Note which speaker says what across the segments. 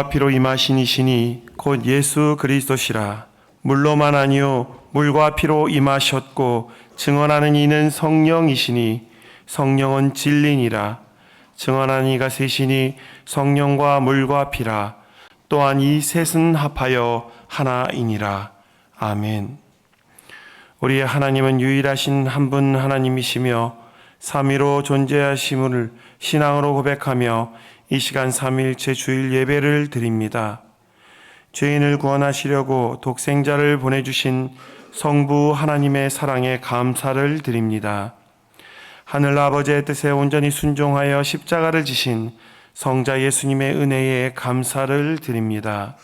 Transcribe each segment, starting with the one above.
Speaker 1: 물과 피로 임하신 이시니 곧 예수 그리스도시라. 물로만 아니요 물과 피로 임하셨고 증언하는 이는 성령이시니 성령은 진리니라. 증언하는 이가 셋이니 성령과 물과 피라. 또한 이 셋은 합하여 하나이니라. 아멘. 우리의 하나님은 유일하신 한 분 하나님이시며 삼위로 존재하심을 신앙으로 고백하며 이 시간 삼위일체 주일 예배를 드립니다. 죄인을 구원하시려고 독생자를 보내주신 성부 하나님의 사랑에 감사를 드립니다. 하늘 아버지의 뜻에 온전히 순종하여 십자가를 지신 성자 예수님의 은혜에 감사를 드립니다.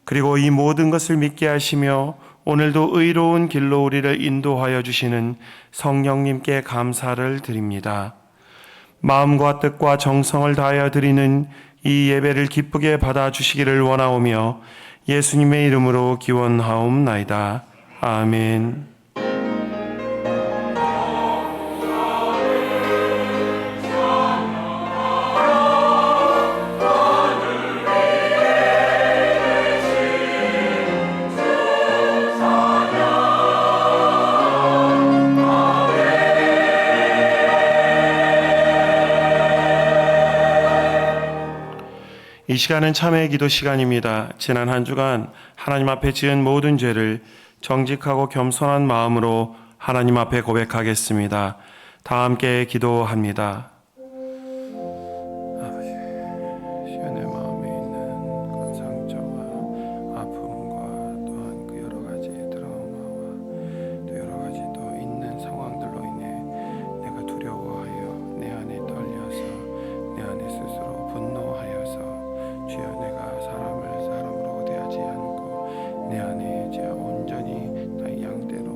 Speaker 1: 그리고 이 모든 것을 믿게 하시며 오늘도 의로운 길로 우리를 인도하여 주시는 성령님께 감사를 드립니다. 마음과 뜻과 정성을 다하여 드리는 이 예배를 기쁘게 받아주시기를 원하오며 예수님의 이름으로 기원하옵나이다. 아멘. 이 시간은 참회의 기도 시간입니다. 지난 한 주간 하나님 앞에 지은 모든 죄를 정직하고 겸손한 마음으로 하나님 앞에 고백하겠습니다. 다 함께 기도합니다. 시온의 마음에 있는 그 상처와 아픔과 또한 그 여러 가지 트라우마와 또 여러 가지 또 있는 상황들로 인해 내가 두려워하여 내 안에 떨려서 내 안에 스스로 분노하여서 주여 내가 사람으로 대하지 않고 내 안에 주여 온전히 나의 양대로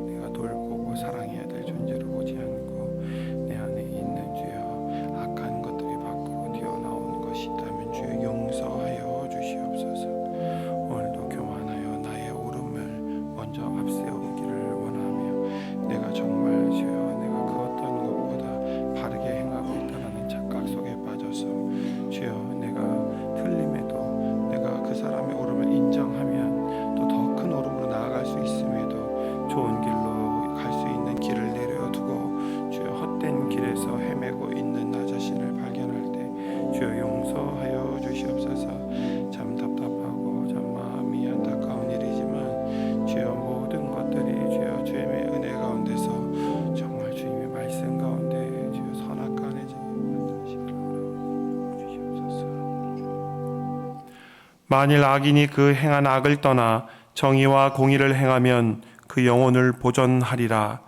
Speaker 1: 내가 돌보고 사랑해야 될 존재로 보지 않고 내 안에 있는 주여 악한 것들이 밖으로 튀어나오는 것이 있다면 주여 용서하여 주시옵소서. 오늘도 교만하여 나의 오름을 먼저 앞세우기를 원하며 내가 정말 주여 내가 그 어떤 것보다 바르게 행하고 있다는 착각 속에 빠져서 주여 내가 틀림에도 내가 그 사람의 오름을 인정하면 또 더 큰 오름으로 나아갈 수 있음에도 좋은 길로 갈 수 있는 길을 내려두고 주여 헛된 길에서 헤매고 있는 나 자신을 발견할 때 주여 용서하여 주시옵소서. 참 답답하고 참 마음이 안타까운 일이지만 주여 모든 것들이 주여 주의 은혜 가운데서 정말 주님의 말씀 가운데 주여 선악간에 만일 악인이 그 행한 악을 떠나 정의와 공의를 행하면 그 영혼을 보존하리라.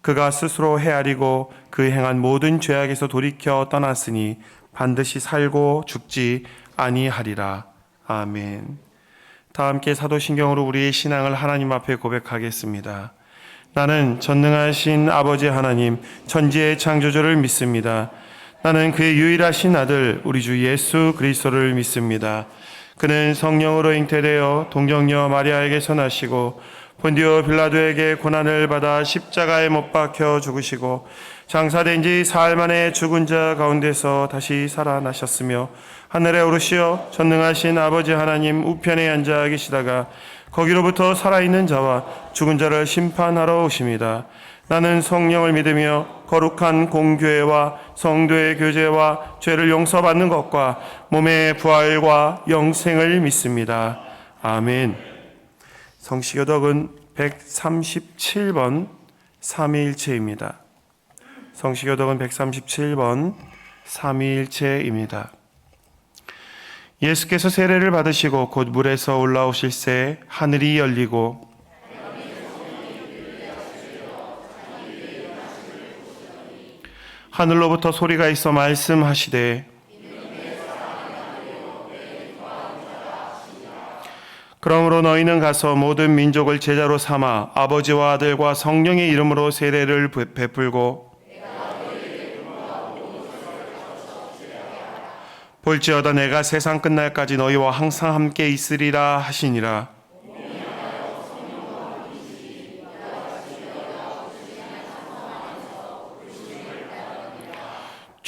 Speaker 1: 그가 스스로 헤아리고 그 행한 모든 죄악에서 돌이켜 떠났으니 반드시 살고 죽지 아니하리라. 아멘. 다 함께 사도신경으로 우리의 신앙을 하나님 앞에 고백하겠습니다. 나는 전능하신 아버지 하나님 천지의 창조주를 믿습니다. 나는 그의 유일하신 아들 우리 주 예수 그리스도를 믿습니다. 그는 성령으로 잉태되어 동정녀 마리아에게서 나시고 본디오 빌라도에게 고난을 받아 십자가에 못 박혀 죽으시고 장사된 지 사흘 만에 죽은 자 가운데서 다시 살아나셨으며 하늘에 오르시어 전능하신 아버지 하나님 우편에 앉아 계시다가 거기로부터 살아있는 자와 죽은 자를 심판하러 오십니다. 나는 성령을 믿으며 거룩한 공교회와 성도의 교제와 죄를 용서받는 것과 몸의 부활과 영생을 믿습니다. 아멘. 성시교독은 137번 삼위일체입니다. 성시교독은 137번 삼위일체입니다. 예수께서 세례를 받으시고 곧 물에서 올라오실 새 하늘이 열리고 하늘로부터 소리가 있어 말씀하시되 그러므로 너희는 가서 모든 민족을 제자로 삼아 아버지와 아들과 성령의 이름으로 세례를 베풀고 볼지어다 내가 세상 끝날까지 너희와 항상 함께 있으리라 하시니라.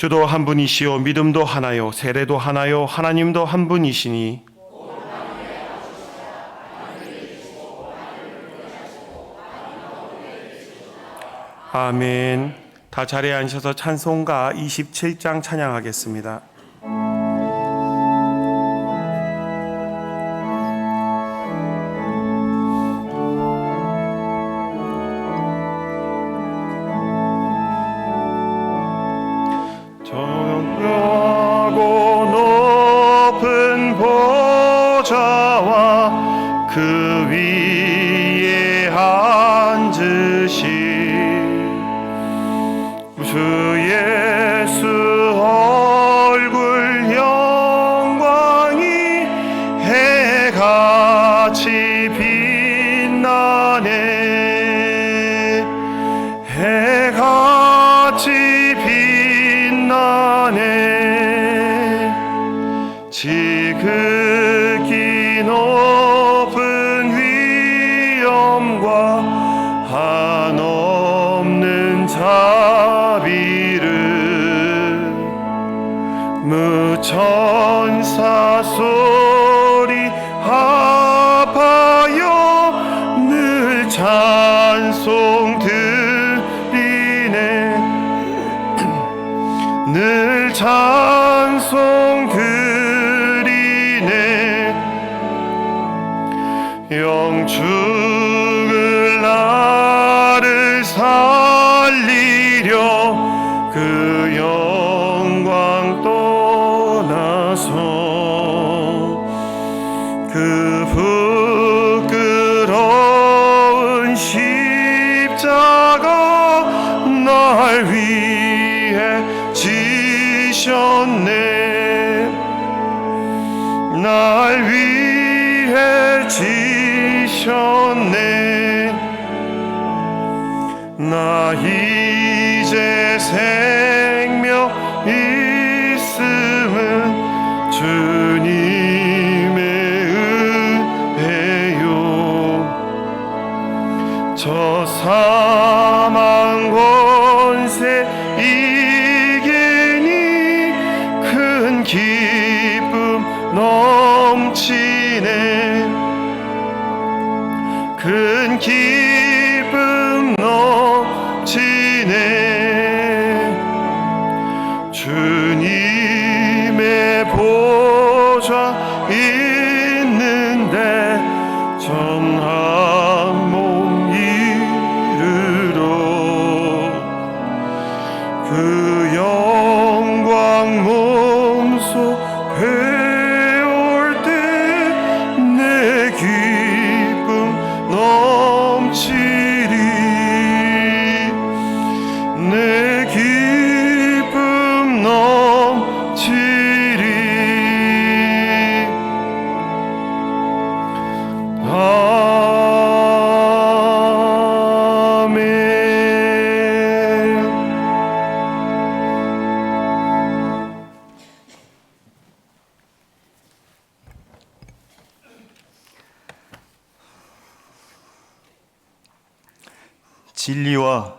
Speaker 1: 주도 한 분이시요 믿음도 하나요 세례도 하나요 하나님도 한 분이시니 아멘. 다 자리에 앉으셔서 찬송가 27장 찬양하겠습니다. 정하고 높은 보좌와 그 위에 앉으신 주 예수 얼굴 영광이 해같이 빛나네. 해같이 빛나네. 지극히 높은 위엄과 한없는 자비를 무천사 소리 합하여 늘 찬송 드리네. 늘 찬송 드리네. 영축을 나를 살리려 그 영광 떠나서 그 부끄러운 십자가 날 위해 지셨네. 날 위해 지셨네. 나 이제 생명 있음은 주님의 은혜요. 저 사망 권세 이기니 큰 기쁨 넘치네. 큰 기쁨 넘치네. 주님의 보좌 있는데 전한 몸 이르러 그 영광 몸소 배울 때 내 기쁨 넘치리. 내 기쁨 넘치리. 아멘.
Speaker 2: 진리와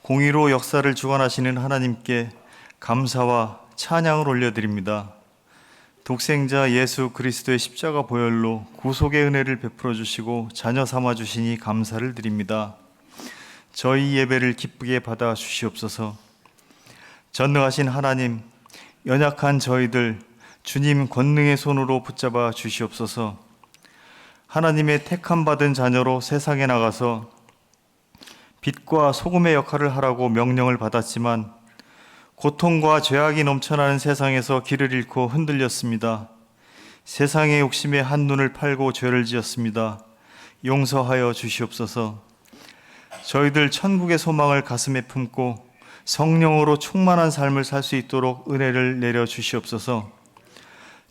Speaker 2: 공의로 역사를 주관하시는 하나님께 감사와 찬양을 올려드립니다. 독생자 예수 그리스도의 십자가 보혈로 구속의 은혜를 베풀어 주시고 자녀 삼아 주시니 감사를 드립니다. 저희 예배를 기쁘게 받아 주시옵소서. 전능하신 하나님, 연약한 저희들 주님 권능의 손으로 붙잡아 주시옵소서. 하나님의 택함 받은 자녀로 세상에 나가서 빛과 소금의 역할을 하라고 명령을 받았지만 고통과 죄악이 넘쳐나는 세상에서 길을 잃고 흔들렸습니다. 세상의 욕심에 한눈을 팔고 죄를 지었습니다. 용서하여 주시옵소서. 저희들 천국의 소망을 가슴에 품고 성령으로 충만한 삶을 살 수 있도록 은혜를 내려 주시옵소서.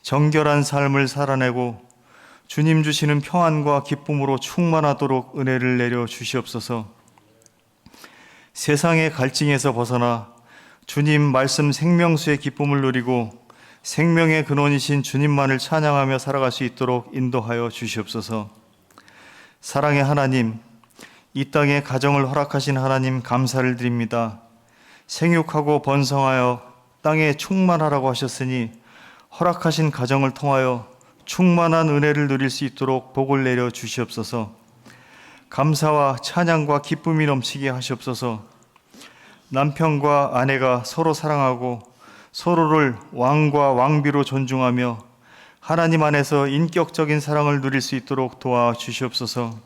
Speaker 2: 정결한 삶을 살아내고 주님 주시는 평안과 기쁨으로 충만하도록 은혜를 내려 주시옵소서. 세상의 갈증에서 벗어나 주님 말씀 생명수의 기쁨을 누리고 생명의 근원이신 주님만을 찬양하며 살아갈 수 있도록 인도하여 주시옵소서. 사랑의 하나님, 이 땅에 가정을 허락하신 하나님 감사를 드립니다. 생육하고 번성하여 땅에 충만하라고 하셨으니 허락하신 가정을 통하여 충만한 은혜를 누릴 수 있도록 복을 내려 주시옵소서. 감사와 찬양과 기쁨이 넘치게 하시옵소서. 남편과 아내가 서로 사랑하고 서로를 왕과 왕비로 존중하며 하나님 안에서 인격적인 사랑을 누릴 수 있도록 도와주시옵소서.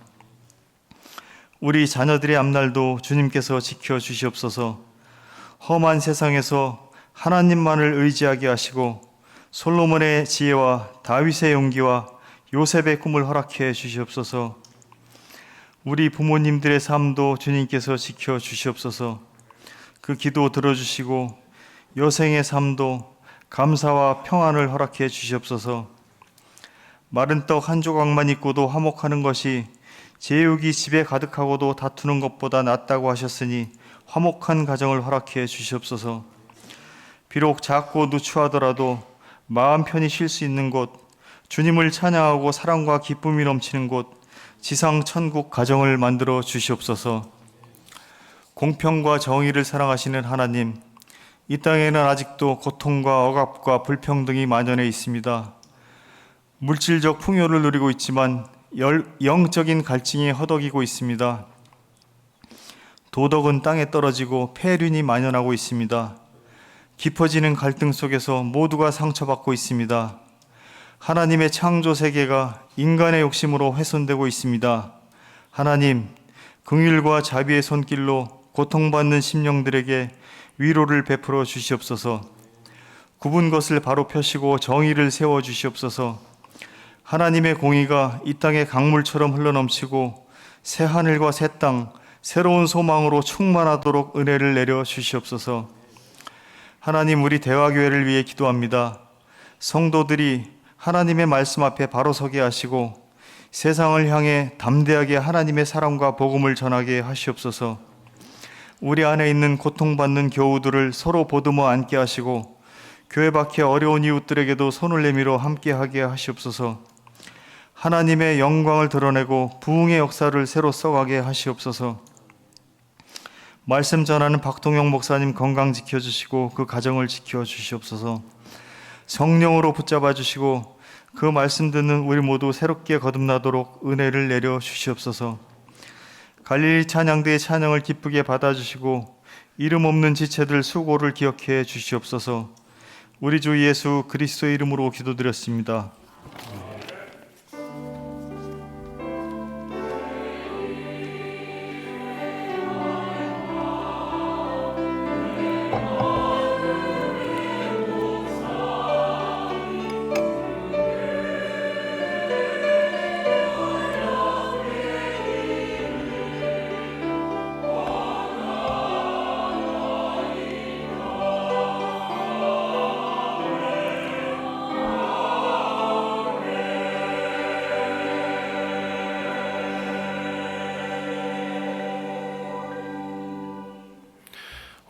Speaker 2: 우리 자녀들의 앞날도 주님께서 지켜주시옵소서. 험한 세상에서 하나님만을 의지하게 하시고 솔로몬의 지혜와 다윗의 용기와 요셉의 꿈을 허락해 주시옵소서. 우리 부모님들의 삶도 주님께서 지켜주시옵소서. 그 기도 들어주시고 여생의 삶도 감사와 평안을 허락해 주시옵소서. 마른 떡 한 조각만 있고도 화목하는 것이 제육이 집에 가득하고도 다투는 것보다 낫다고 하셨으니 화목한 가정을 허락해 주시옵소서. 비록 작고 누추하더라도 마음 편히 쉴 수 있는 곳, 주님을 찬양하고 사랑과 기쁨이 넘치는 곳, 지상 천국 가정을 만들어 주시옵소서. 공평과 정의를 사랑하시는 하나님, 이 땅에는 아직도 고통과 억압과 불평등이 만연해 있습니다. 물질적 풍요를 누리고 있지만 영적인 갈증이 허덕이고 있습니다. 도덕은 땅에 떨어지고 폐륜이 만연하고 있습니다. 깊어지는 갈등 속에서 모두가 상처받고 있습니다. 하나님의 창조 세계가 인간의 욕심으로 훼손되고 있습니다. 하나님, 긍휼과 자비의 손길로 고통받는 심령들에게 위로를 베풀어 주시옵소서. 굽은 것을 바로 펴시고 정의를 세워 주시옵소서. 하나님의 공의가 이 땅에 강물처럼 흘러넘치고 새 하늘과 새 땅, 새로운 소망으로 충만하도록 은혜를 내려 주시옵소서. 하나님, 우리 대화교회를 위해 기도합니다. 성도들이 하나님의 말씀 앞에 바로 서게 하시고 세상을 향해 담대하게 하나님의 사랑과 복음을 전하게 하시옵소서. 우리 안에 있는 고통받는 교우들을 서로 보듬어 안게 하시고 교회 밖에 어려운 이웃들에게도 손을 내밀어 함께하게 하시옵소서. 하나님의 영광을 드러내고 부흥의 역사를 새로 써가게 하시옵소서. 말씀 전하는 박동영 목사님 건강 지켜주시고 그 가정을 지켜주시옵소서. 성령으로 붙잡아 주시고 그 말씀 듣는 우리 모두 새롭게 거듭나도록 은혜를 내려 주시옵소서. 갈릴리 찬양대의 찬양을 기쁘게 받아주시고 이름 없는 지체들 수고를 기억해 주시옵소서. 우리 주 예수 그리스도의 이름으로 기도드렸습니다.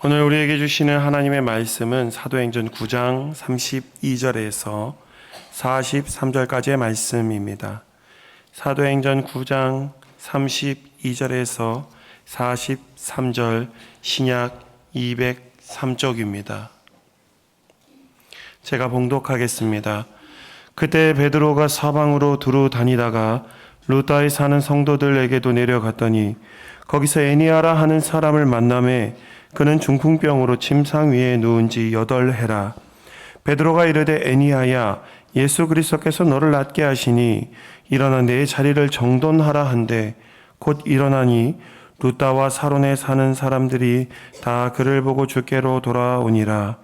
Speaker 3: 오늘 우리에게 주시는 하나님의 말씀은 사도행전 9장 32절에서 43절까지의 말씀입니다. 사도행전 9장 32절에서 43절 신약 203쪽입니다. 제가 봉독하겠습니다. 그때 베드로가 사방으로 두루 다니다가 루다에 사는 성도들에게도 내려갔더니 거기서 에니아라 하는 사람을 만나매 그는 중풍병으로 침상 위에 누운 지 8해라. 베드로가 이르되 에니아야, 예수 그리스도께서 너를 낫게 하시니 일어나 내 자리를 정돈하라 한데 곧 일어나니 루다와 사론에 사는 사람들이 다 그를 보고 주께로 돌아오니라.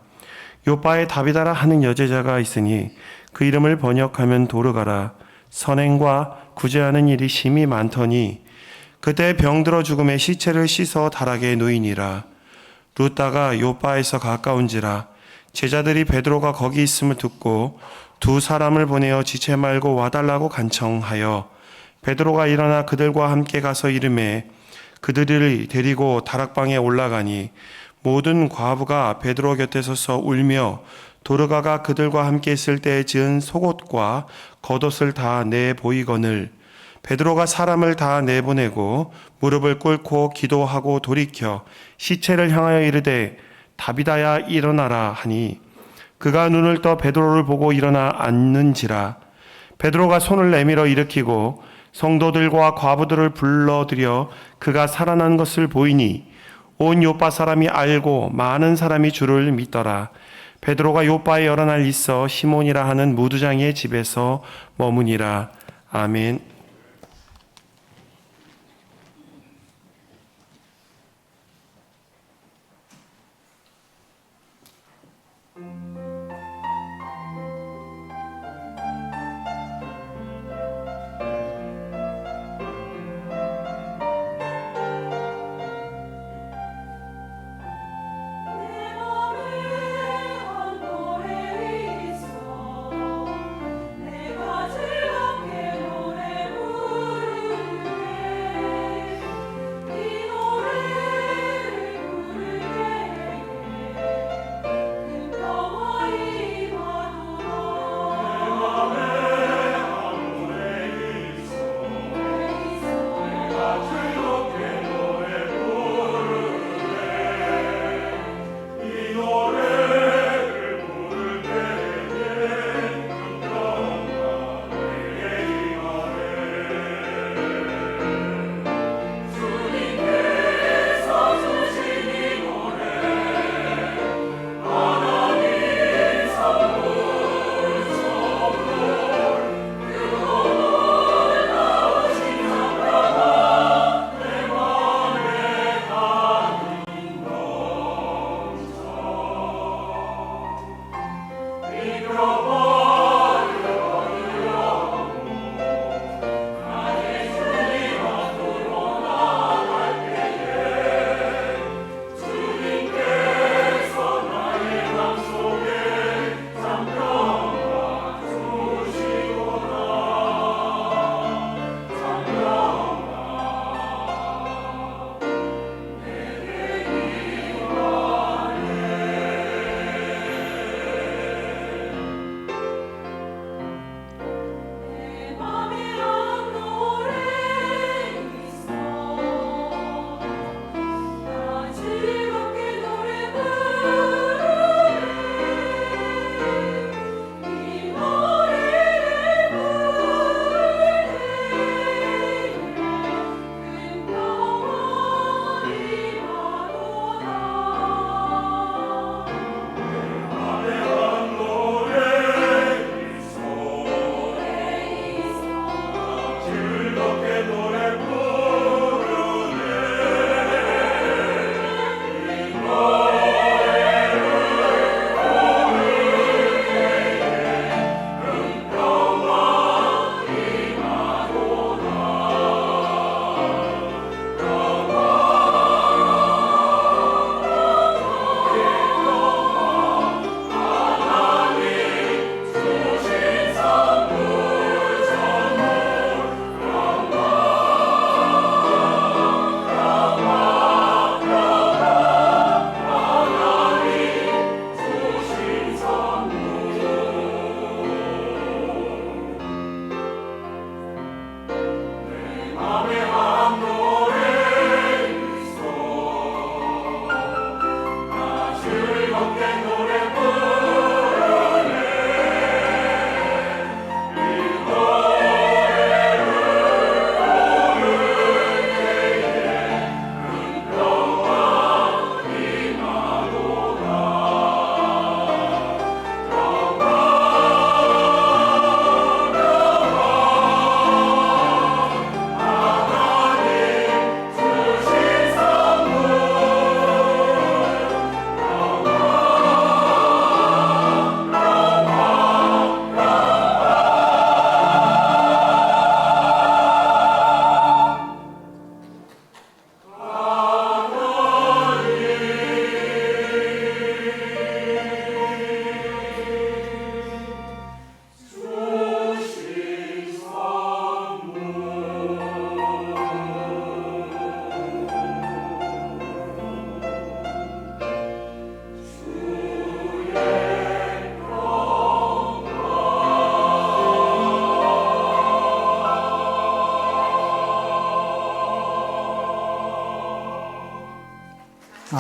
Speaker 3: 요바에 다비다라 하는 여제자가 있으니 그 이름을 번역하면 도르가라. 선행과 구제하는 일이 심히 많더니 그때 병들어 죽음에 시체를 씻어 다락에 누이니라. 루다가 요바에서 가까운지라 제자들이 베드로가 거기 있음을 듣고 2 사람을 보내어 지체 말고 와달라고 간청하여 베드로가 일어나 그들과 함께 가서 이르매 그들을 데리고 다락방에 올라가니 모든 과부가 베드로 곁에 서서 울며 도르가가 그들과 함께 있을 때 지은 속옷과 겉옷을 다 내보이거늘 베드로가 사람을 다 내보내고 무릎을 꿇고 기도하고 돌이켜 시체를 향하여 이르되 다비다야 일어나라 하니 그가 눈을 떠 베드로를 보고 일어나 앉는지라. 베드로가 손을 내밀어 일으키고 성도들과 과부들을 불러들여 그가 살아난 것을 보이니 온 요파 사람이 알고 많은 사람이 주를 믿더라. 베드로가 요파에 여러 날 있어 시몬이라 하는 무두장이의 집에서 머무니라. 아멘.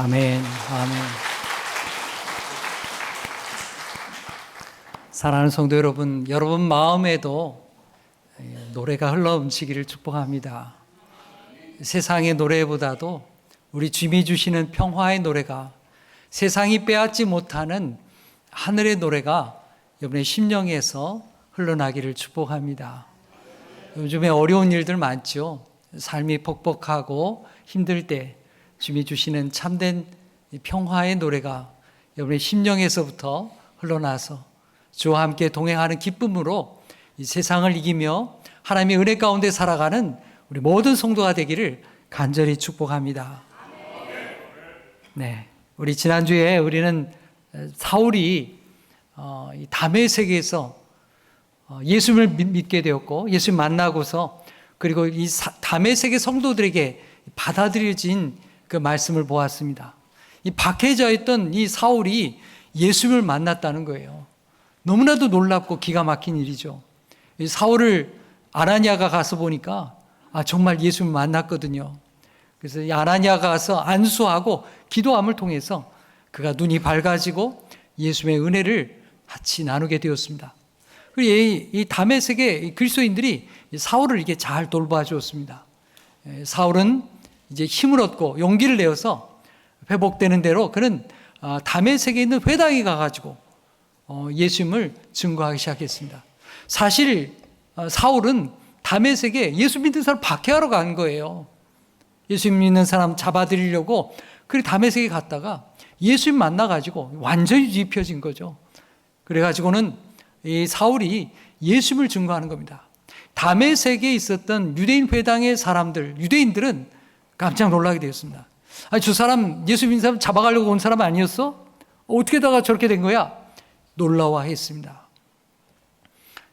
Speaker 4: 아멘, 아멘. 사랑하는 성도 여러분, 여러분 마음에도 노래가 흘러넘치기를 축복합니다. 세상의 노래보다도 우리 주님이 주시는 평화의 노래가, 세상이 빼앗지 못하는 하늘의 노래가 여러분의 심령에서 흘러나기를 축복합니다. 요즘에 어려운 일들 많죠. 삶이 퍽퍽하고 힘들 때 주님이 주시는 참된 평화의 노래가 여러분의 심령에서부터 흘러나서 주와 함께 동행하는 기쁨으로 이 세상을 이기며 하나님의 은혜 가운데 살아가는 우리 모든 성도가 되기를 간절히 축복합니다. 네, 우리 지난주에 우리는 사울이 이 담의 세계에서 예수님을 믿게 되었고 예수님 만나고서 그리고 이 담의 세계 성도들에게 받아들여진 그 말씀을 보았습니다. 이 박해져 있던 이 사울이 예수님을 만났다는 거예요. 너무나도 놀랍고 기가 막힌 일이죠. 이 사울을 아나니아가 가서 보니까 정말 예수님을 만났거든요. 그래서 이 아나니아가 가서 안수하고 기도함을 통해서 그가 눈이 밝아지고 예수님의 은혜를 같이 나누게 되었습니다. 그리고 이 다메섹의 그리스도인들이 사울을 이게 잘 돌봐주었습니다. 사울은 이제 힘을 얻고 용기를 내어서 회복되는 대로 그는 다메섹에 있는 회당에 가가지고 예수님을 증거하기 시작했습니다. 사실 사울은 다메섹에 예수 믿는 사람 박해하러 간 거예요. 예수 믿는 사람 잡아들이려고 그리고 다메섹에 갔다가 예수님 만나가지고 완전히 뒤집혀진 거죠. 그래가지고는 이 사울이 예수님을 증거하는 겁니다. 다메섹에 있었던 유대인 회당의 사람들, 유대인들은 깜짝 놀라게 되었습니다. 저 사람 예수 믿는 사람 잡아가려고 온 사람 아니었어? 어떻게 다가 저렇게 된 거야? 놀라워했습니다.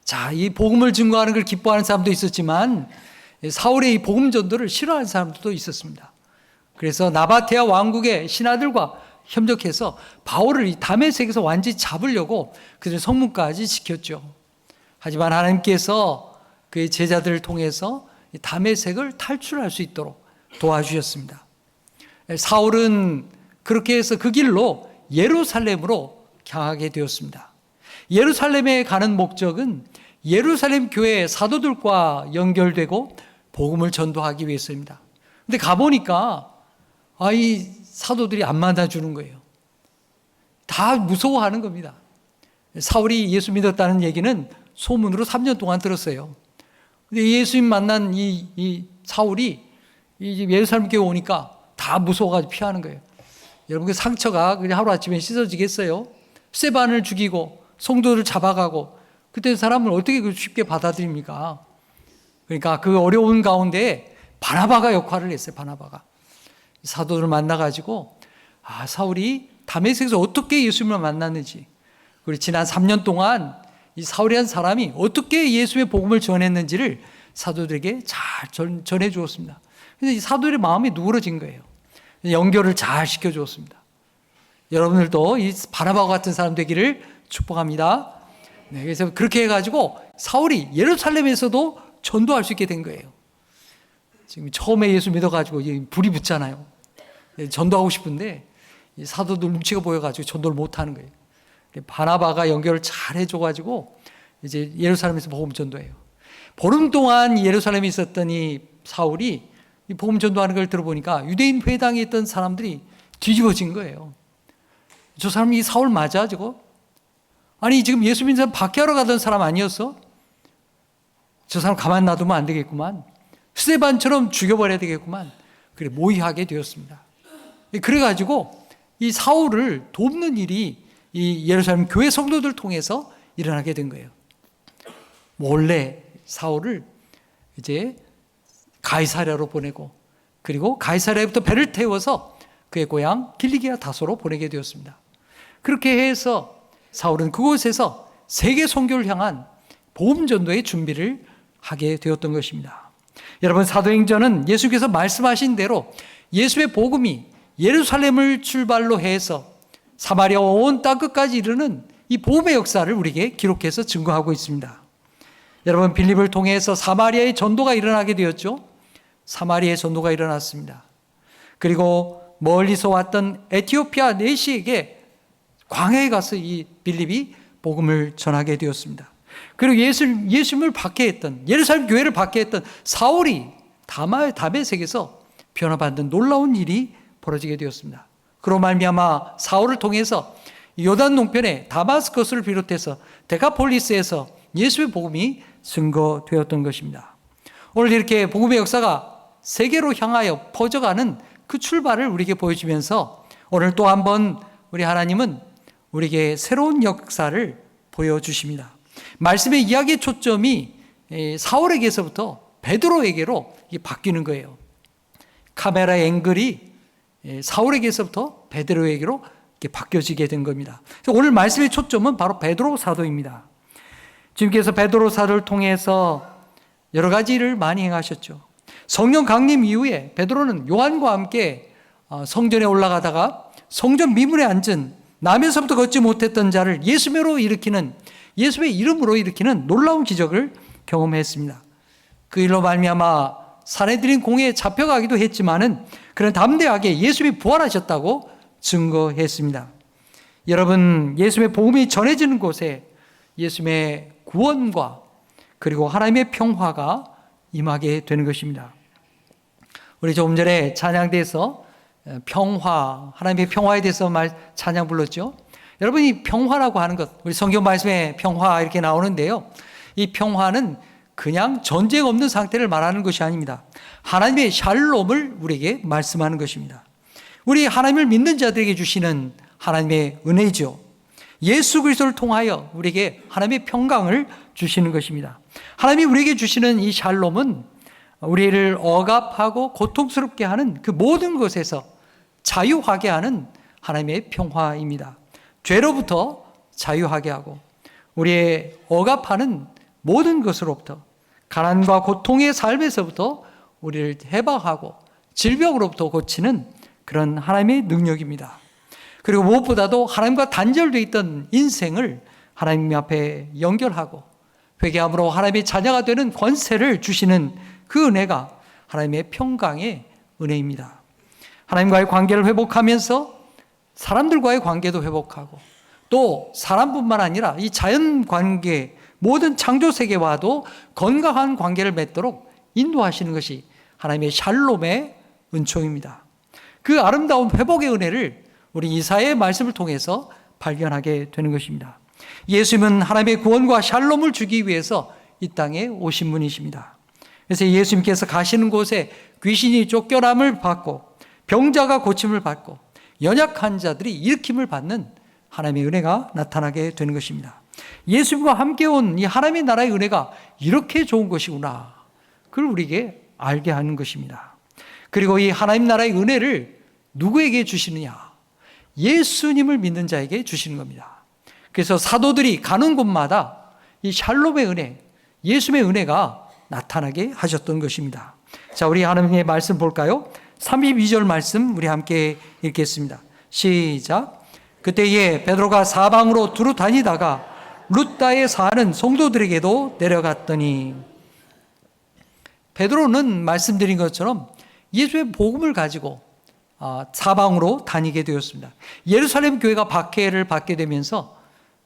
Speaker 4: 자, 이 복음을 증거하는 걸 기뻐하는 사람도 있었지만 사울의 이 복음 전도를 싫어하는 사람들도 있었습니다. 그래서 나바테아 왕국의 신하들과 협력해서 바울을 이 다메섹에서 완전히 잡으려고 그들의 성문까지 지켰죠. 하지만 하나님께서 그의 제자들을 통해서 이 다메섹을 탈출할 수 있도록 도와주셨습니다. 사울은 그렇게 해서 그 길로 예루살렘으로 향하게 되었습니다. 예루살렘에 가는 목적은 예루살렘 교회 사도들과 연결되고 복음을 전도하기 위해서입니다. 근데 가보니까 이 사도들이 안 만나주는 거예요. 다 무서워하는 겁니다. 사울이 예수 믿었다는 얘기는 소문으로 3년 동안 들었어요. 근데 예수님 만난 이 사울이 이 예루살렘 교회 오니까 다 무서워가지고 피하는 거예요. 여러분 그 상처가 그냥 하루아침에 씻어지겠어요? 스데반을 죽이고 성도를 잡아가고 그때 사람을 어떻게 쉽게 받아들입니까? 그러니까 그 어려운 가운데 바나바가 역할을 했어요. 바나바가 사도들을 만나가지고 사울이 다메섹에서 어떻게 예수님을 만났는지, 그리고 지난 3년 동안 이 사울이라는 사람이 어떻게 예수의 복음을 전했는지를 사도들에게 잘 전해 주었습니다. 그래서 이 사도들의 마음이 누그러진 거예요. 연결을 잘 시켜 주었습니다. 여러분들도 이 바나바와 같은 사람 되기를 축복합니다. 네, 그래서 그렇게 해가지고 사울이 예루살렘에서도 전도할 수 있게 된 거예요. 지금 처음에 예수 믿어가지고 불이 붙잖아요. 전도하고 싶은데 사도들 눈치가 보여가지고 전도를 못하는 거예요. 바나바가 연결을 잘 해줘가지고 이제 예루살렘에서 복음 전도해요. 보름 동안 예루살렘에 있었던 이 사울이 이 복음 전도하는 걸 들어보니까 유대인 회당에 있던 사람들이 뒤집어진 거예요. 저 사람이 이 사울 맞아 저거? 아니 지금 예수 믿는 사람 박해하러 가던 사람 아니었어? 저 사람 가만 놔두면 안 되겠구만. 스데반처럼 죽여버려야 되겠구만. 그래 모의하게 되었습니다. 그래가지고 이 사울을 돕는 일이 이 예루살렘 교회 성도들 통해서 일어나게 된 거예요. 몰래 사울을 이제 가이사랴로 보내고, 그리고 가이사랴부터 배를 태워서 그의 고향 길리기아 다소로 보내게 되었습니다. 그렇게 해서 사울은 그곳에서 세계 선교를 향한 복음 전도의 준비를 하게 되었던 것입니다. 여러분, 사도행전은 예수께서 말씀하신 대로 예수의 복음이 예루살렘을 출발로 해서 사마리아 온 땅끝까지 이르는 이 복음의 역사를 우리에게 기록해서 증거하고 있습니다. 여러분, 빌립을 통해서 사마리아의 전도가 일어나게 되었죠. 사마리아의 전도가 일어났습니다. 그리고 멀리서 왔던 에티오피아 내시에게 광야에 가서 이 빌립이 복음을 전하게 되었습니다. 그리고 예수님을 받게 했던, 예루살렘 교회를 받게 했던 사울이 다메섹에서 변화받는 놀라운 일이 벌어지게 되었습니다. 그로 말미암아 사울을 통해서 요단 동편의 다마스커스를 비롯해서 데카폴리스에서 예수의 복음이 증거되었던 것입니다. 오늘 이렇게 복음의 역사가 세계로 향하여 퍼져가는 그 출발을 우리에게 보여주면서 오늘 또 한번 우리 하나님은 우리에게 새로운 역사를 보여주십니다. 말씀의 이야기의 초점이 사울에게서부터 베드로에게로 바뀌는 거예요. 카메라 앵글이 사울에게서부터 베드로에게로 바뀌어지게 된 겁니다. 오늘 말씀의 초점은 바로 베드로 사도입니다. 주님께서 베드로 사도를 통해서 여러 가지 일을 많이 행하셨죠. 성령 강림 이후에 베드로는 요한과 함께 성전에 올라가다가 성전 미문에 앉은 남에서부터 걷지 못했던 자를 예수의 이름으로 일으키는 놀라운 기적을 경험했습니다. 그 일로 말미암아 사내들인 공회에 잡혀가기도 했지만은 그런 담대하게 예수님이 부활하셨다고 증거했습니다. 여러분, 예수님의 복음이 전해지는 곳에 예수님의 구원과 그리고 하나님의 평화가 임하게 되는 것입니다. 우리 조금 전에 찬양대에서 평화, 하나님의 평화에 대해서 찬양 불렀죠. 여러분, 이 평화라고 하는 것, 우리 성경 말씀에 평화 이렇게 나오는데요. 이 평화는 그냥 전쟁 없는 상태를 말하는 것이 아닙니다. 하나님의 샬롬을 우리에게 말씀하는 것입니다. 우리 하나님을 믿는 자들에게 주시는 하나님의 은혜죠. 예수 그리스도를 통하여 우리에게 하나님의 평강을 주시는 것입니다. 하나님이 우리에게 주시는 이 샬롬은 우리를 억압하고 고통스럽게 하는 그 모든 것에서 자유하게 하는 하나님의 평화입니다. 죄로부터 자유하게 하고 우리의 억압하는 모든 것으로부터, 가난과 고통의 삶에서부터 우리를 해방하고 질병으로부터 고치는 그런 하나님의 능력입니다. 그리고 무엇보다도 하나님과 단절되어 있던 인생을 하나님 앞에 연결하고 회개함으로 하나님의 자녀가 되는 권세를 주시는 그 은혜가 하나님의 평강의 은혜입니다. 하나님과의 관계를 회복하면서 사람들과의 관계도 회복하고 또 사람뿐만 아니라 이 자연 관계, 모든 창조 세계와도 건강한 관계를 맺도록 인도하시는 것이 하나님의 샬롬의 은총입니다. 그 아름다운 회복의 은혜를 우리 이사야의 말씀을 통해서 발견하게 되는 것입니다. 예수님은 하나님의 구원과 샬롬을 주기 위해서 이 땅에 오신 분이십니다. 그래서 예수님께서 가시는 곳에 귀신이 쫓겨남을 받고 병자가 고침을 받고 연약한 자들이 일으킴을 받는 하나님의 은혜가 나타나게 되는 것입니다. 예수님과 함께 온 이 하나님의 나라의 은혜가 이렇게 좋은 것이구나. 그걸 우리에게 알게 하는 것입니다. 그리고 이 하나님 나라의 은혜를 누구에게 주시느냐? 예수님을 믿는 자에게 주시는 겁니다. 그래서 사도들이 가는 곳마다 이 샬롬의 은혜, 예수님의 은혜가 나타나게 하셨던 것입니다. 자, 우리 하나님의 말씀 볼까요? 32절 말씀 우리 함께 읽겠습니다. 시작. 그때에 베드로가 사방으로 두루 다니다가 룻다에 사는 성도들에게도 내려갔더니, 베드로는 말씀드린 것처럼 예수의 복음을 가지고 사방으로 다니게 되었습니다. 예루살렘 교회가 박해를 받게 되면서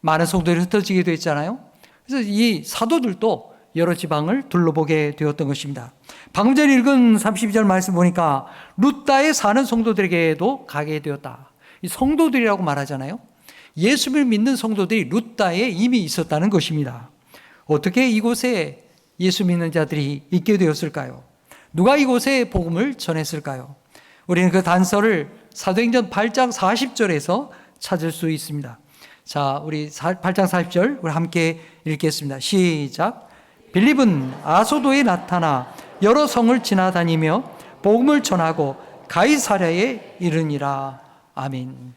Speaker 4: 많은 성도들이 흩어지게 되었잖아요. 그래서 이 사도들도 여러 지방을 둘러보게 되었던 것입니다. 방금 전에 읽은 32절 말씀 보니까 룻다에 사는 성도들에게도 가게 되었다. 이 성도들이라고 말하잖아요. 예수를 믿는 성도들이 룻다에 이미 있었다는 것입니다. 어떻게 이곳에 예수 믿는 자들이 있게 되었을까요? 누가 이곳에 복음을 전했을까요? 우리는 그 단서를 사도행전 8장 40절에서 찾을 수 있습니다. 자, 우리 8장 40절 우리 함께 읽겠습니다. 시작. 빌립은 아소도에 나타나 여러 성을 지나다니며 복음을 전하고 가이사랴에 이르니라. 아멘.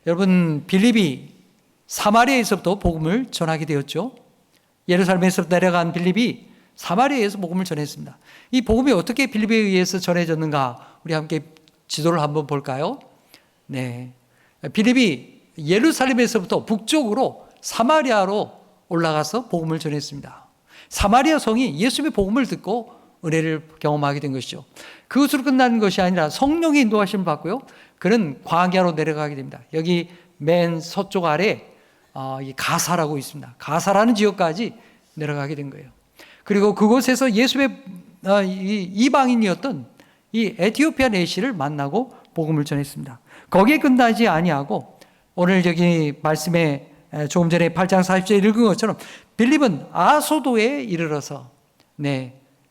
Speaker 4: 여러분, 빌립이 사마리아에서부터 복음을 전하게 되었죠. 예루살렘에서 내려간 빌립이 사마리아에서 복음을 전했습니다. 이 복음이 어떻게 빌립에 의해서 전해졌는가? 우리 함께 지도를 한번 볼까요? 네. 빌립이 예루살렘에서부터 북쪽으로 사마리아로 올라가서 복음을 전했습니다. 사마리아 성이 예수님의 복음을 듣고 은혜를 경험하게 된 것이죠. 그것으로 끝나는 것이 아니라 성령의 인도하심을 받고요. 그는 광야로 내려가게 됩니다. 여기 맨 서쪽 아래 이 가사라고 있습니다. 가사라는 지역까지 내려가게 된 거예요. 그리고 그곳에서 예수의 이방인이었던 이 에티오피아 내시를 만나고 복음을 전했습니다. 거기에 끝나지 아니하고 오늘 여기 말씀에 조금 전에 8장 40절에 읽은 것처럼 빌립은 아소도에 이르러서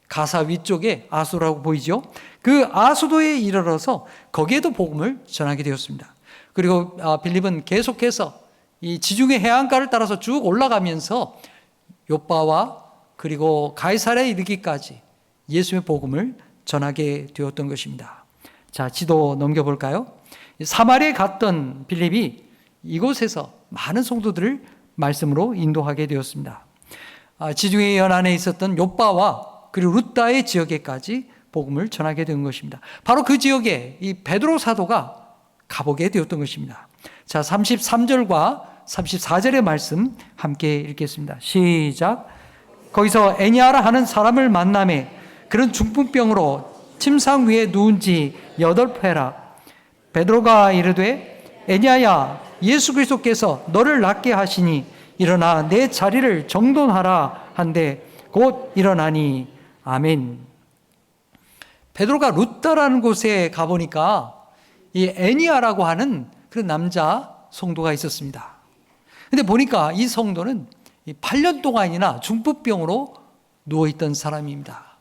Speaker 4: 가사 위쪽에 아소라고 보이죠? 그 아소도에 이르러서 거기에도 복음을 전하게 되었습니다. 그리고 빌립은 계속해서 이 지중해 해안가를 따라서 쭉 올라가면서 요빠와 그리고 가이사랴에 이르기까지 예수의 복음을 전하게 되었던 것입니다. 자, 지도 넘겨볼까요? 사마리아에 갔던 빌립이 이곳에서 많은 성도들을 말씀으로 인도하게 되었습니다. 지중해 연안에 있었던 요빠와 그리고 룻다의 지역에까지 복음을 전하게 된 것입니다. 바로 그 지역에 이 베드로 사도가 가보게 되었던 것입니다. 자, 33절과 34절의 말씀 함께 읽겠습니다. 시작. 거기서 애니아라 하는 사람을 만나매 그런 중풍병으로 침상 위에 누운 지 8회라. 베드로가 이르되 애니아야 예수 그리스도께서 너를 낫게 하시니 일어나 내 자리를 정돈하라 한데 곧 일어나니 아멘. 베드로가 룻다라는 곳에 가보니까 이 애니아라고 하는 그런 남자 성도가 있었습니다. 근데 보니까 이 성도는 8년 동안이나 중풍병으로 누워있던 사람입니다.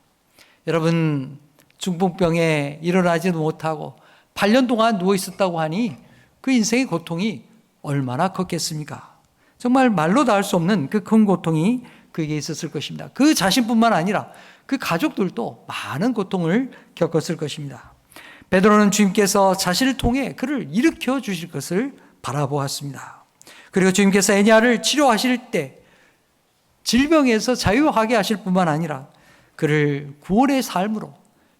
Speaker 4: 여러분, 중풍병에 일어나지도 못하고 8년 동안 누워있었다고 하니 그 인생의 고통이 얼마나 컸겠습니까? 정말 말로 다 할 수 없는 그 큰 고통이 그에게 있었을 것입니다. 그 자신뿐만 아니라 그 가족들도 많은 고통을 겪었을 것입니다. 베드로는 주님께서 자신을 통해 그를 일으켜 주실 것을 바라보았습니다. 그리고 주님께서 애니아를 치료하실 때 질병에서 자유하게 하실 뿐만 아니라 그를 구원의 삶으로,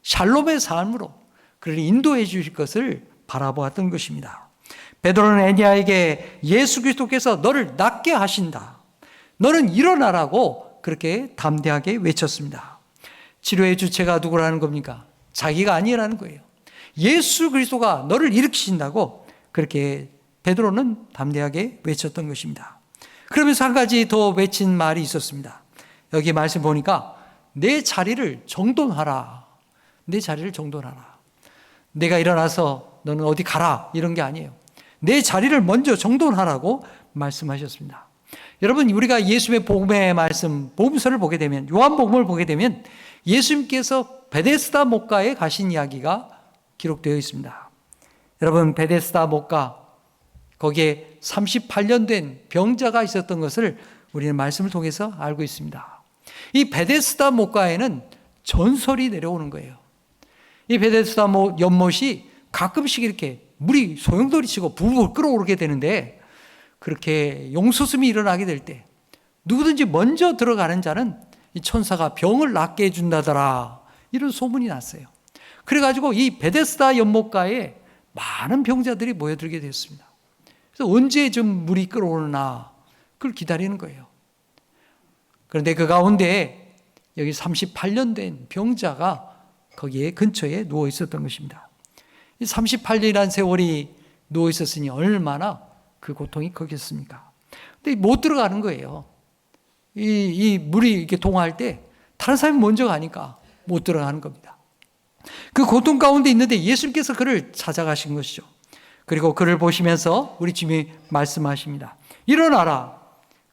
Speaker 4: 샬롬의 삶으로 그를 인도해 주실 것을 바라보았던 것입니다. 베드로는 애니아에게 예수 그리스도께서 너를 낫게 하신다, 너는 일어나라고 그렇게 담대하게 외쳤습니다. 치료의 주체가 누구라는 겁니까? 자기가 아니라는 거예요. 예수 그리스도가 너를 일으키신다고 그렇게 베드로는 담대하게 외쳤던 것입니다. 그러면서 한 가지 더 외친 말이 있었습니다. 여기 말씀 보니까 내 자리를 정돈하라. 내 자리를 정돈하라. 내가 일어나서 너는 어디 가라 이런 게 아니에요. 내 자리를 먼저 정돈하라고 말씀하셨습니다. 여러분, 우리가 예수의 복음의 말씀, 복음서를 보게 되면, 요한복음을 보게 되면 예수님께서 베데스다 목가에 가신 이야기가 기록되어 있습니다. 여러분, 베데스다 목가, 거기에 38년 된 병자가 있었던 것을 우리는 말씀을 통해서 알고 있습니다. 이 베데스다 목가에는 전설이 내려오는 거예요. 이 베데스다 연못이 가끔씩 이렇게 물이 소용돌이 치고 부부 끓어오르게 되는데, 그렇게 용수숨이 일어나게 될 때 누구든지 먼저 들어가는 자는 이 천사가 병을 낫게 해준다더라, 이런 소문이 났어요. 그래가지고 이 베데스다 연못가에 많은 병자들이 모여들게 됐습니다. 그래서 언제 좀 물이 끓어오르나 그걸 기다리는 거예요. 그런데 그 가운데 여기 38년 된 병자가 거기에 근처에 누워 있었던 것입니다. 이 38년이라는 세월이 누워 있었으니 얼마나 그 고통이 크겠습니까? 근데 못 들어가는 거예요. 이 물이 이렇게 동화할 때 다른 사람이 먼저 가니까 못 들어가는 겁니다. 그 고통 가운데 있는데 예수님께서 그를 찾아가신 것이죠. 그리고 그를 보시면서 우리 주님이 말씀하십니다. 일어나라.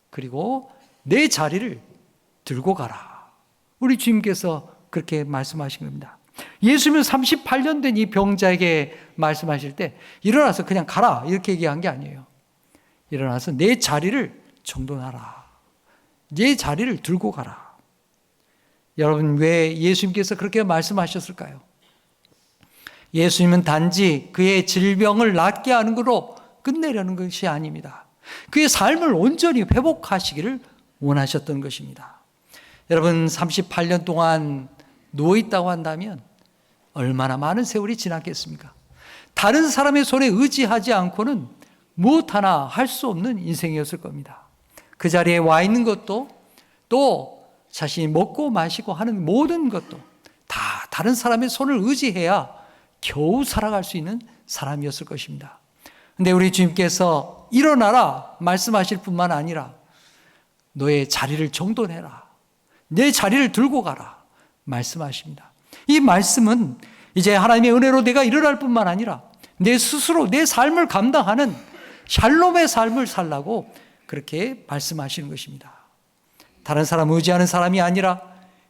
Speaker 4: 그리고 내 자리를 들고 가라. 우리 주님께서 그렇게 말씀하신 겁니다. 예수님은 38년 된 이 병자에게 말씀하실 때 일어나서 그냥 가라 이렇게 얘기한 게 아니에요. 일어나서 내 자리를 정돈하라. 내 자리를 들고 가라. 여러분, 왜 예수님께서 그렇게 말씀하셨을까요? 예수님은 단지 그의 질병을 낫게 하는 것으로 끝내려는 것이 아닙니다. 그의 삶을 온전히 회복하시기를 원하셨던 것입니다. 여러분, 38년 동안 누워있다고 한다면 얼마나 많은 세월이 지났겠습니까? 다른 사람의 손에 의지하지 않고는 무엇 하나 할 수 없는 인생이었을 겁니다. 그 자리에 와 있는 것도, 또 자신이 먹고 마시고 하는 모든 것도 다 다른 사람의 손을 의지해야 겨우 살아갈 수 있는 사람이었을 것입니다. 근데 우리 주님께서 일어나라 말씀하실 뿐만 아니라 너의 자리를 정돈해라. 내 자리를 들고 가라 말씀하십니다. 이 말씀은 이제 하나님의 은혜로 내가 일어날 뿐만 아니라 내 스스로 내 삶을 감당하는 샬롬의 삶을 살라고 그렇게 말씀하시는 것입니다. 다른 사람 의지하는 사람이 아니라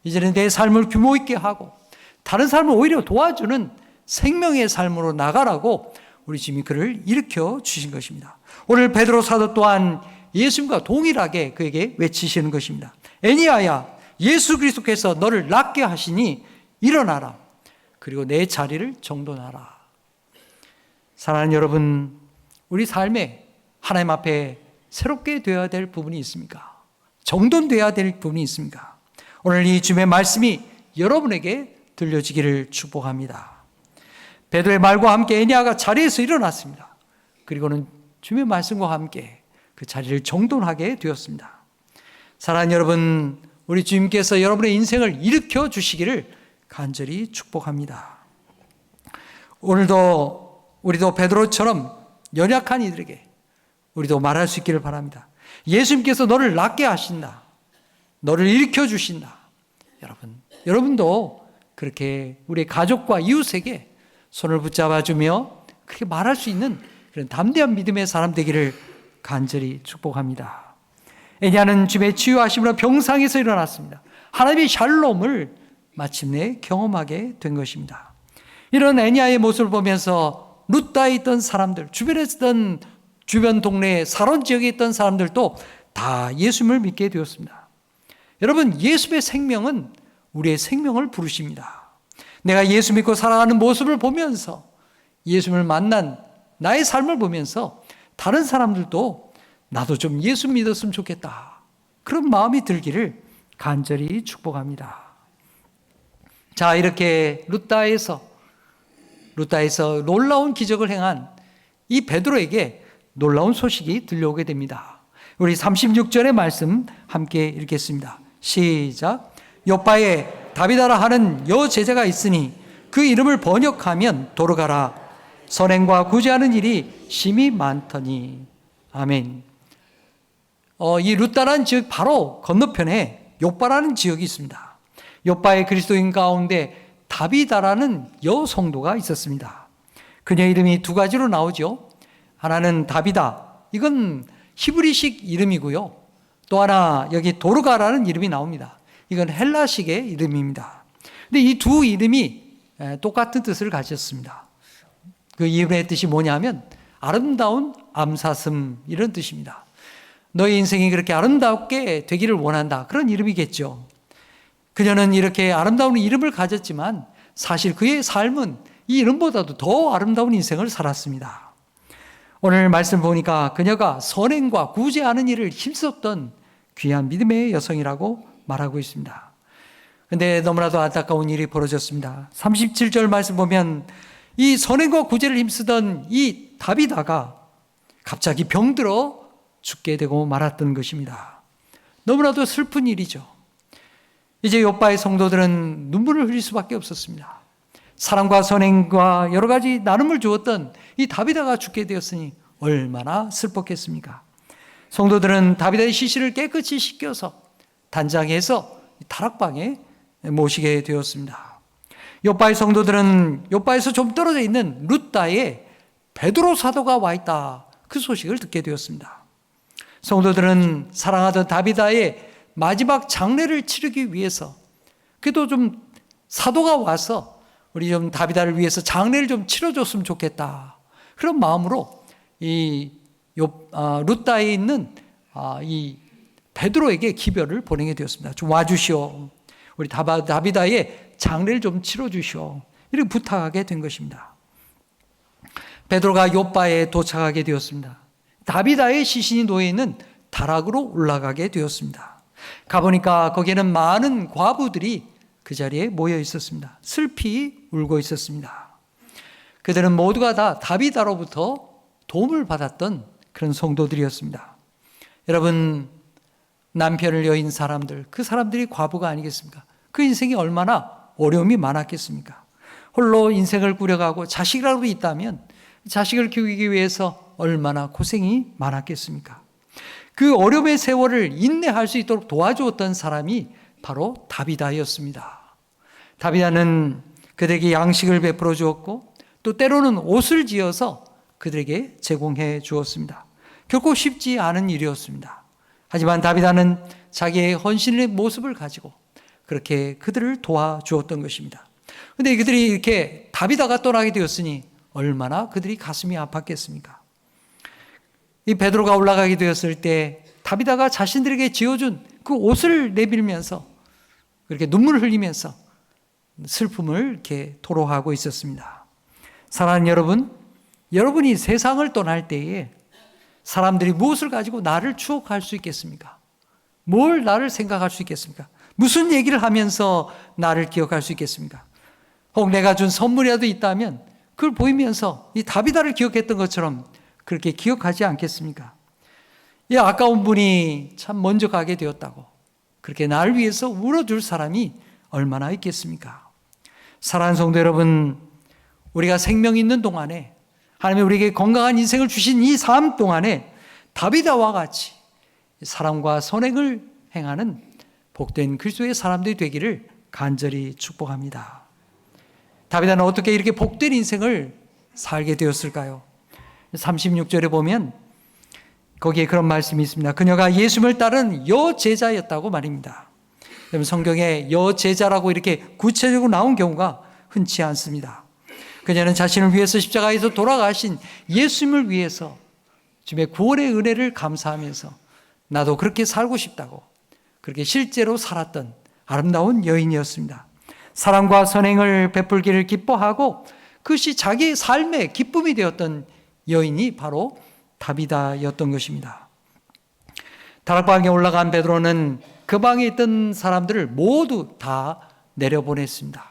Speaker 4: 이제는 내 삶을 규모 있게 하고 다른 사람을 오히려 도와주는 생명의 삶으로 나가라고 우리 주님이 그를 일으켜 주신 것입니다. 오늘 베드로 사도 또한 예수님과 동일하게 그에게 외치시는 것입니다. 애니야야, 예수 그리스도께서 너를 낫게 하시니 일어나라. 그리고 내 자리를 정돈하라. 사랑하는 여러분, 우리 삶에 하나님 앞에 새롭게 되어야 될 부분이 있습니까? 정돈되어야 될 부분이 있습니까? 오늘 이 주님의 말씀이 여러분에게 들려지기를 축복합니다. 베드로의 말과 함께 애니야가 자리에서 일어났습니다. 그리고는 주님의 말씀과 함께 그 자리를 정돈하게 되었습니다. 사랑하는 여러분, 우리 주님께서 여러분의 인생을 일으켜 주시기를 간절히 축복합니다. 오늘도 우리도 베드로처럼 연약한 이들에게 우리도 말할 수 있기를 바랍니다. 예수님께서 너를 낫게 하신다. 너를 일으켜 주신다. 여러분도 그렇게 우리 가족과 이웃에게 손을 붙잡아주며 그렇게 말할 수 있는 그런 담대한 믿음의 사람 되기를 간절히 축복합니다. 애니야는 주님의 치유하심으로 병상에서 일어났습니다. 하나님의 샬롬을 마침내 경험하게 된 것입니다. 이런 애니야의 모습을 보면서 루다에 있던 사람들, 주변에 있던 주변 동네에 사론 지역에 있던 사람들도 다 예수님을 믿게 되었습니다. 여러분, 예수의 생명은 우리의 생명을 부르십니다. 내가 예수 믿고 살아가는 모습을 보면서 예수님을 만난 나의 삶을 보면서 다른 사람들도 나도 좀 예수 믿었으면 좋겠다. 그런 마음이 들기를 간절히 축복합니다. 자, 이렇게 루다에서 놀라운 기적을 행한 이 베드로에게 놀라운 소식이 들려오게 됩니다. 우리 36절의 말씀 함께 읽겠습니다. 시작. 요바에 다비다라 하는 여제자가 있으니 그 이름을 번역하면 도르가라. 선행과 구제하는 일이 심히 많더니. 아멘. 이 루다라는 지역 바로 건너편에 요바라는 지역이 있습니다. 요바의 그리스도인 가운데 다비다라는 여성도가 있었습니다. 그녀의 이름이 두 가지로 나오죠. 하나는 다비다. 이건 히브리식 이름이고요. 또 하나 여기 도르가라는 이름이 나옵니다. 이건 헬라식의 이름입니다. 근데 이 두 이름이 똑같은 뜻을 가졌습니다. 그 이름의 뜻이 뭐냐면 아름다운 암사슴 이런 뜻입니다. 너의 인생이 그렇게 아름답게 되기를 원한다. 그런 이름이겠죠. 그녀는 이렇게 아름다운 이름을 가졌지만 사실 그의 삶은 이 이름보다도 더 아름다운 인생을 살았습니다. 오늘 말씀 보니까 그녀가 선행과 구제하는 일을 힘썼던 귀한 믿음의 여성이라고 말하고 있습니다. 그런데 너무나도 안타까운 일이 벌어졌습니다. 37절 말씀 보면 이 선행과 구제를 힘쓰던 이 다비다가 갑자기 병들어 죽게 되고 말았던 것입니다. 너무나도 슬픈 일이죠. 이제 요바의 성도들은 눈물을 흘릴 수밖에 없었습니다. 사랑과 선행과 여러 가지 나눔을 주었던 이 다비다가 죽게 되었으니 얼마나 슬펐겠습니까? 성도들은 다비다의 시신을 깨끗이 씻겨서 단장해서 다락방에 모시게 되었습니다. 요바의 성도들은 요바에서 좀 떨어져 있는 루다에 베드로 사도가 와 있다. 그 소식을 듣게 되었습니다. 성도들은 사랑하던 다비다의 마지막 장례를 치르기 위해서 그래도 좀 사도가 와서 우리 좀 다비다를 위해서 장례를 좀 치러줬으면 좋겠다. 그런 마음으로 이 루다에 있는 이 베드로에게 기별을 보내게 되었습니다. 좀 와주시오. 우리 다비다의 장례를 좀 치러주시오. 이렇게 부탁하게 된 것입니다. 베드로가 요바에 도착하게 되었습니다. 다비다의 시신이 놓여있는 다락으로 올라가게 되었습니다. 가보니까 거기에는 많은 과부들이 그 자리에 모여 있었습니다. 슬피 울고 있었습니다. 그들은 모두가 다 다비다로부터 도움을 받았던 그런 성도들이었습니다. 여러분, 남편을 여인 사람들, 그 사람들이 과부가 아니겠습니까? 그 인생이 얼마나 어려움이 많았겠습니까? 홀로 인생을 꾸려가고 자식이라도 있다면 자식을 키우기 위해서 얼마나 고생이 많았겠습니까? 그 어려움의 세월을 인내할 수 있도록 도와주었던 사람이 바로 다비다였습니다. 다비다는 그들에게 양식을 베풀어 주었고 또 때로는 옷을 지어서 그들에게 제공해 주었습니다. 결코 쉽지 않은 일이었습니다. 하지만 다비다는 자기의 헌신의 모습을 가지고 그렇게 그들을 도와주었던 것입니다. 그런데 그들이 이렇게 다비다가 떠나게 되었으니 얼마나 그들이 가슴이 아팠겠습니까? 이 베드로가 올라가게 되었을 때 다비다가 자신들에게 지어준 그 옷을 내밀면서 그렇게 눈물을 흘리면서 슬픔을 이렇게 토로하고 있었습니다. 사랑하는 여러분, 여러분이 세상을 떠날 때에 사람들이 무엇을 가지고 나를 추억할 수 있겠습니까? 뭘 나를 생각할 수 있겠습니까? 무슨 얘기를 하면서 나를 기억할 수 있겠습니까? 혹 내가 준 선물이라도 있다면 그걸 보이면서 이 다비다를 기억했던 것처럼 그렇게 기억하지 않겠습니까? 이 아까운 분이 참 먼저 가게 되었다고 그렇게 나를 위해서 울어줄 사람이 얼마나 있겠습니까? 사랑하는 성도 여러분, 우리가 생명 있는 동안에 하나님이 우리에게 건강한 인생을 주신 이 삶 동안에 다비다와 같이 사랑과 선행을 행하는 복된 그리스도의 사람들이 되기를 간절히 축복합니다. 다비다는 어떻게 이렇게 복된 인생을 살게 되었을까요? 36절에 보면 거기에 그런 말씀이 있습니다. 그녀가 예수님을 따른 여제자였다고 말입니다. 여러분, 성경에 여제자라고 이렇게 구체적으로 나온 경우가 흔치 않습니다. 그녀는 자신을 위해서 십자가에서 돌아가신 예수님을 위해서 주님의 구원의 은혜를 감사하면서 나도 그렇게 살고 싶다고 그렇게 실제로 살았던 아름다운 여인이었습니다. 사랑과 선행을 베풀기를 기뻐하고 그것이 자기의 삶의 기쁨이 되었던 여인이 바로 다비다였던 것입니다. 다락방에 올라간 베드로는 그 방에 있던 사람들을 모두 다 내려보냈습니다.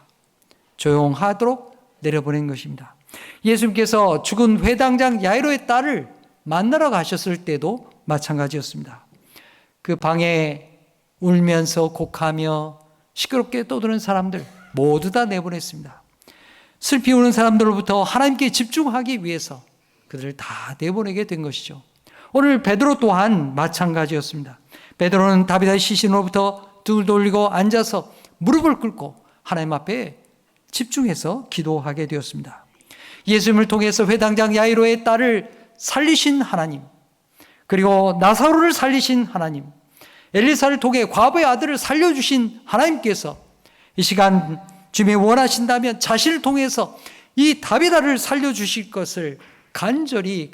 Speaker 4: 조용하도록 내려보낸 것입니다. 예수님께서 죽은 회당장 야이로의 딸을 만나러 가셨을 때도 마찬가지였습니다. 그 방에 울면서 곡하며 시끄럽게 떠드는 사람들 모두 다 내보냈습니다. 슬피 우는 사람들로부터 하나님께 집중하기 위해서 그들을 다 내보내게 된 것이죠. 오늘 베드로 또한 마찬가지였습니다. 베드로는 다비다의 시신으로부터 등을 돌리고 앉아서 무릎을 꿇고 하나님 앞에 집중해서 기도하게 되었습니다. 예수님을 통해서 회당장 야이로의 딸을 살리신 하나님, 그리고 나사로를 살리신 하나님, 엘리사를 통해 과부의 아들을 살려주신 하나님께서 이 시간 주님이 원하신다면 자신을 통해서 이 다비다를 살려주실 것을 간절히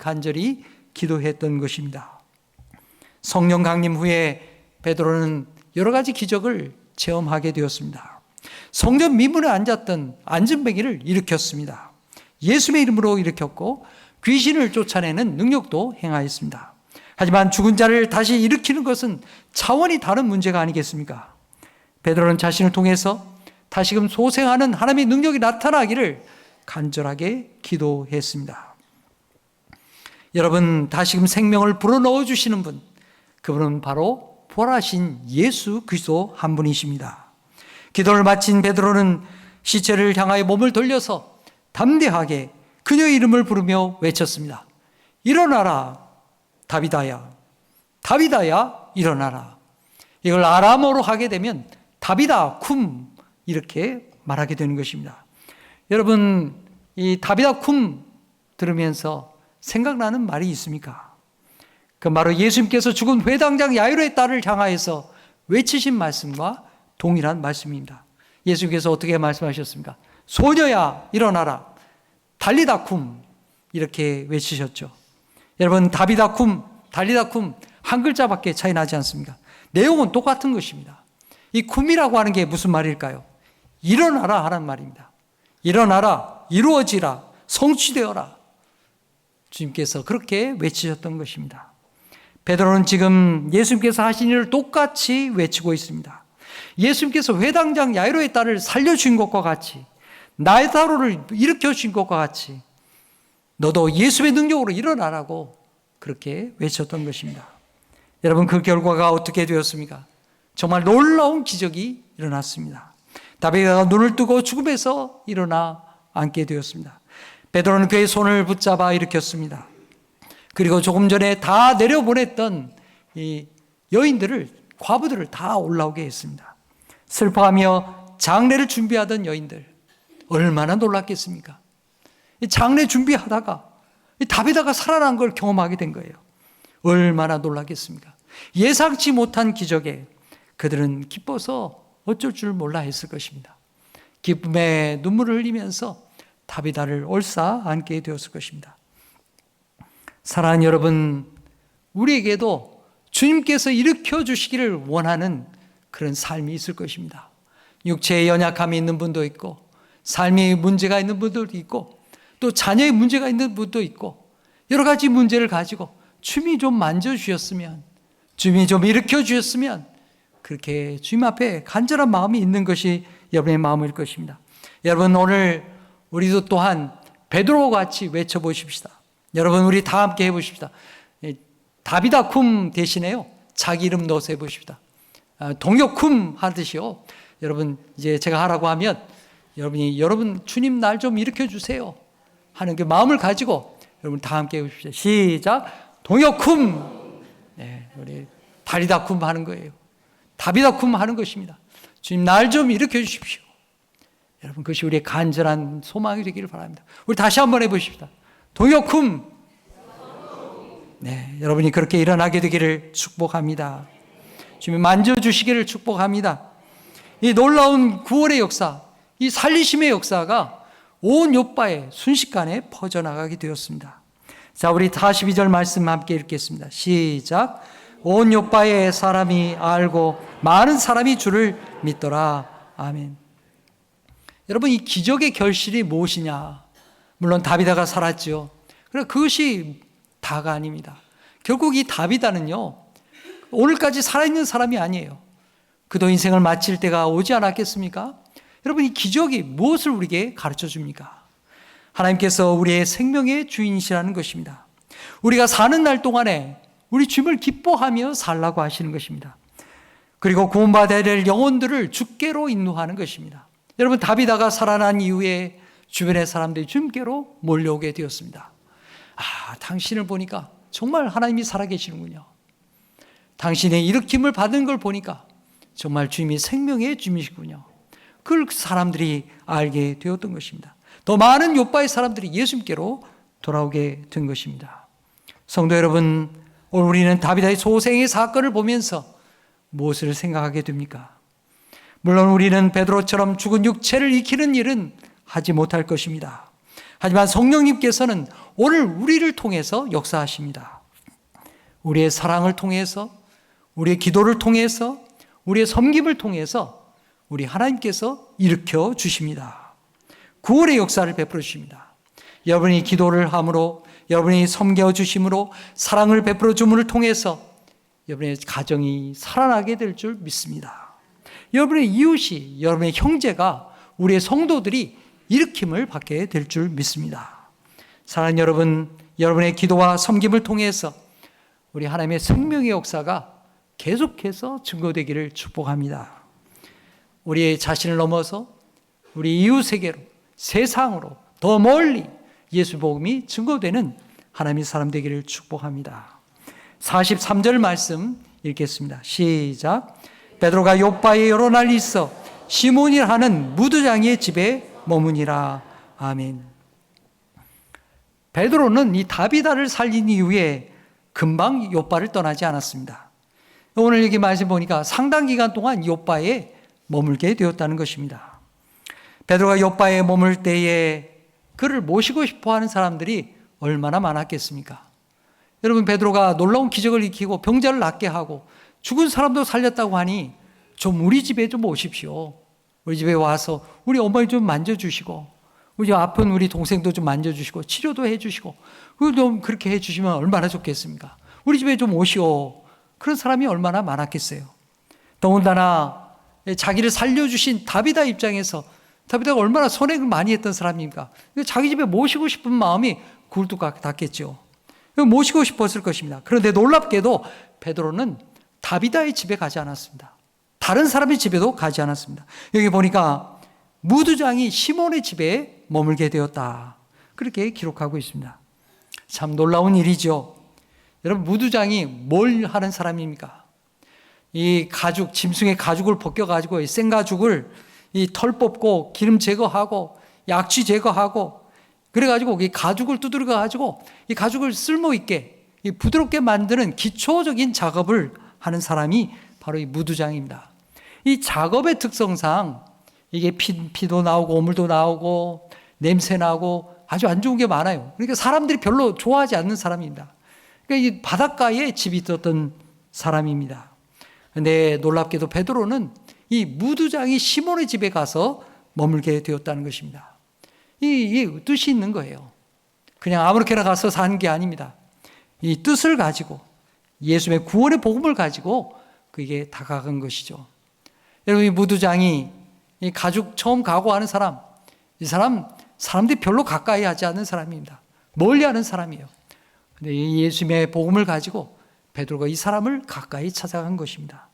Speaker 4: 기도했던 것입니다. 성령 강림 후에 베드로는 여러 가지 기적을 체험하게 되었습니다. 성전 미문에 앉았던 안진뱅이를 일으켰습니다. 예수의 이름으로 일으켰고 귀신을 쫓아내는 능력도 행하였습니다. 하지만 죽은 자를 다시 일으키는 것은 차원이 다른 문제가 아니겠습니까? 베드로는 자신을 통해서 다시금 소생하는 하나님의 능력이 나타나기를 간절하게 기도했습니다. 여러분, 다시금 생명을 불어넣어 주시는 분, 그분은 바로 부활하신 예수 그리스도 한 분이십니다. 기도를 마친 베드로는 시체를 향하여 몸을 돌려서 담대하게 그녀의 이름을 부르며 외쳤습니다. 일어나라, 다비다야. 다비다야, 일어나라. 이걸 아람어로 하게 되면 다비다 쿰 이렇게 말하게 되는 것입니다. 여러분, 이 다비다 쿰 들으면서 생각나는 말이 있습니까? 그 바로 예수님께서 죽은 회당장 야이로의 딸을 향하여서 외치신 말씀과 동일한 말씀입니다. 예수님께서 어떻게 말씀하셨습니까? 소녀야, 일어나라. 달리다 쿰 이렇게 외치셨죠. 여러분, 다비다 쿰, 달리다 쿰 한 글자밖에 차이 나지 않습니까? 내용은 똑같은 것입니다. 이 쿰이라고 하는 게 무슨 말일까요? 일어나라 하는 말입니다. 일어나라, 이루어지라, 성취되어라. 주님께서 그렇게 외치셨던 것입니다. 베드로는 지금 예수님께서 하신 일을 똑같이 외치고 있습니다. 예수님께서 회당장 야이로의 딸을 살려주신 것과 같이, 나사로를 일으켜주신 것과 같이 너도 예수의 능력으로 일어나라고 그렇게 외쳤던 것입니다. 여러분, 그 결과가 어떻게 되었습니까? 정말 놀라운 기적이 일어났습니다. 다비다가 눈을 뜨고 죽음에서 일어나 앉게 되었습니다. 베드로는 그의 손을 붙잡아 일으켰습니다. 그리고 조금 전에 다 내려보냈던 이 여인들을, 과부들을 다 올라오게 했습니다. 슬퍼하며 장례를 준비하던 여인들, 얼마나 놀랐겠습니까? 이 장례 준비하다가 이 다비다가 살아난 걸 경험하게 된 거예요. 얼마나 놀랐겠습니까? 예상치 못한 기적에 그들은 기뻐서 어쩔 줄 몰라 했을 것입니다. 기쁨에 눈물을 흘리면서 다비다를 옳사 안게 되었을 것입니다. 사랑하는 여러분, 우리에게도 주님께서 일으켜 주시기를 원하는 그런 삶이 있을 것입니다. 육체의 연약함이 있는 분도 있고, 삶의 문제가 있는 분들도 있고, 또 자녀의 문제가 있는 분도 있고, 여러 가지 문제를 가지고 주님이 좀 만져주셨으면, 주님이 좀 일으켜 주셨으면, 그렇게 주님 앞에 간절한 마음이 있는 것이 여러분의 마음일 것입니다. 여러분, 오늘 우리도 또한 베드로와 같이 외쳐보십시다. 여러분, 우리 다 함께 해보십시다. 다비다 쿰 대신에요, 자기 이름 넣어서 해보십시다. 동요 쿰 하듯이요. 여러분, 이제 제가 하라고 하면 여러분 주님 날 좀 일으켜 주세요 하는 그 마음을 가지고 여러분 다 함께 해보십시다. 시작. 동요 쿰. 네, 우리 다리다 쿰 하는 거예요. 다비다 쿰 하는 것입니다. 주님 날 좀 일으켜 주십시오. 여러분, 그것이 우리의 간절한 소망이 되기를 바랍니다. 우리 다시 한번 해보십시다. 동요 쿰. 네, 여러분이 그렇게 일어나게 되기를 축복합니다. 주님 만져주시기를 축복합니다. 이 놀라운 구원의 역사, 이 살리심의 역사가 온 요바에 순식간에 퍼져나가게 되었습니다. 자, 우리 42절 말씀 함께 읽겠습니다. 시작. 온 요바에 사람이 알고 많은 사람이 주를 믿더라. 아멘. 여러분, 이 기적의 결실이 무엇이냐? 물론 다비다가 살았죠. 그러나 그것이 다가 아닙니다. 결국 이 다비다는요, 오늘까지 살아있는 사람이 아니에요. 그도 인생을 마칠 때가 오지 않았겠습니까? 여러분, 이 기적이 무엇을 우리에게 가르쳐 줍니까? 하나님께서 우리의 생명의 주인이시라는 것입니다. 우리가 사는 날 동안에 우리 주님을 기뻐하며 살라고 하시는 것입니다. 그리고 구원받아야 될 영혼들을 주께로 인도하는 것입니다. 여러분, 다비다가 살아난 이후에 주변의 사람들이 주님께로 몰려오게 되었습니다. 아, 당신을 보니까 정말 하나님이 살아계시는군요. 당신의 일으킴을 받은 걸 보니까 정말 주님이 생명의 주님이시군요. 그걸 사람들이 알게 되었던 것입니다. 더 많은 요바의 사람들이 예수님께로 돌아오게 된 것입니다. 성도 여러분, 오늘 우리는 다비다의 소생의 사건을 보면서 무엇을 생각하게 됩니까? 물론 우리는 베드로처럼 죽은 육체를 익히는 일은 하지 못할 것입니다. 하지만 성령님께서는 오늘 우리를 통해서 역사하십니다. 우리의 사랑을 통해서, 우리의 기도를 통해서, 우리의 섬김을 통해서 우리 하나님께서 일으켜 주십니다. 구원의 역사를 베풀어 주십니다. 여러분이 기도를 함으로, 여러분이 섬겨 주심으로, 사랑을 베풀어 줌을 통해서 여러분의 가정이 살아나게 될 줄 믿습니다. 여러분의 이웃이, 여러분의 형제가, 우리의 성도들이 일으킴을 받게 될 줄 믿습니다. 사랑하는 여러분, 여러분의 기도와 섬김을 통해서 우리 하나님의 생명의 역사가 계속해서 증거되기를 축복합니다. 우리의 자신을 넘어서 우리 이웃에게로, 세상으로, 더 멀리 예수 복음이 증거되는 하나님의 사람 되기를 축복합니다. 43절 말씀 읽겠습니다. 시작. 베드로가 요바에 여러 날 있어 시몬이라 하는 무두장의 집에 머무니라. 아멘. 베드로는 이 다비다를 살린 이후에 금방 요바를 떠나지 않았습니다. 오늘 여기 말씀 보니까 상당 기간 동안 요바에 머물게 되었다는 것입니다. 베드로가 요바에 머물 때에 그를 모시고 싶어하는 사람들이 얼마나 많았겠습니까? 여러분, 베드로가 놀라운 기적을 일으키고 병자를 낫게 하고 죽은 사람도 살렸다고 하니 좀 우리 집에 좀 오십시오. 우리 집에 와서 우리 어머니 좀 만져주시고, 우리 아픈 우리 동생도 좀 만져주시고, 치료도 해주시고, 좀 그렇게 해주시면 얼마나 좋겠습니까? 우리 집에 좀 오시오. 그런 사람이 얼마나 많았겠어요. 더군다나 자기를 살려주신 다비다 입장에서 다비다가 얼마나 선행을 많이 했던 사람입니까? 자기 집에 모시고 싶은 마음이 굴뚝 같겠죠. 모시고 싶었을 것입니다. 그런데 놀랍게도 베드로는 다비다의 집에 가지 않았습니다. 다른 사람의 집에도 가지 않았습니다. 여기 보니까 무두장이 시몬의 집에 머물게 되었다. 그렇게 기록하고 있습니다. 참 놀라운 일이죠. 여러분, 무두장이 뭘 하는 사람입니까? 이 가죽, 짐승의 가죽을 벗겨가지고 이 생가죽을 이 털 뽑고 기름 제거하고 약취 제거하고 그래가지고 이 가죽을 두드려가지고 이 가죽을 쓸모있게 이 부드럽게 만드는 기초적인 작업을 하는 사람이 바로 이 무두장입니다. 이 작업의 특성상 이게 피도 나오고 오물도 나오고 냄새 나고 아주 안 좋은 게 많아요. 그러니까 사람들이 별로 좋아하지 않는 사람입니다. 그러니까 이 바닷가에 집이 있었던 사람입니다. 그런데 놀랍게도 베드로는 이 무두장이 시몬의 집에 가서 머물게 되었다는 것입니다. 이 뜻이 있는 거예요. 그냥 아무렇게나 가서 사는 게 아닙니다. 이 뜻을 가지고 예수님의 구원의 복음을 가지고 그에게 다가간 것이죠. 여러분, 이 무두장이 이 가죽 처음 각오하는 사람, 이 사람들이 별로 가까이 하지 않는 사람입니다. 멀리 하는 사람이에요. 근데 이 예수님의 복음을 가지고 베드로가 이 사람을 가까이 찾아간 것입니다.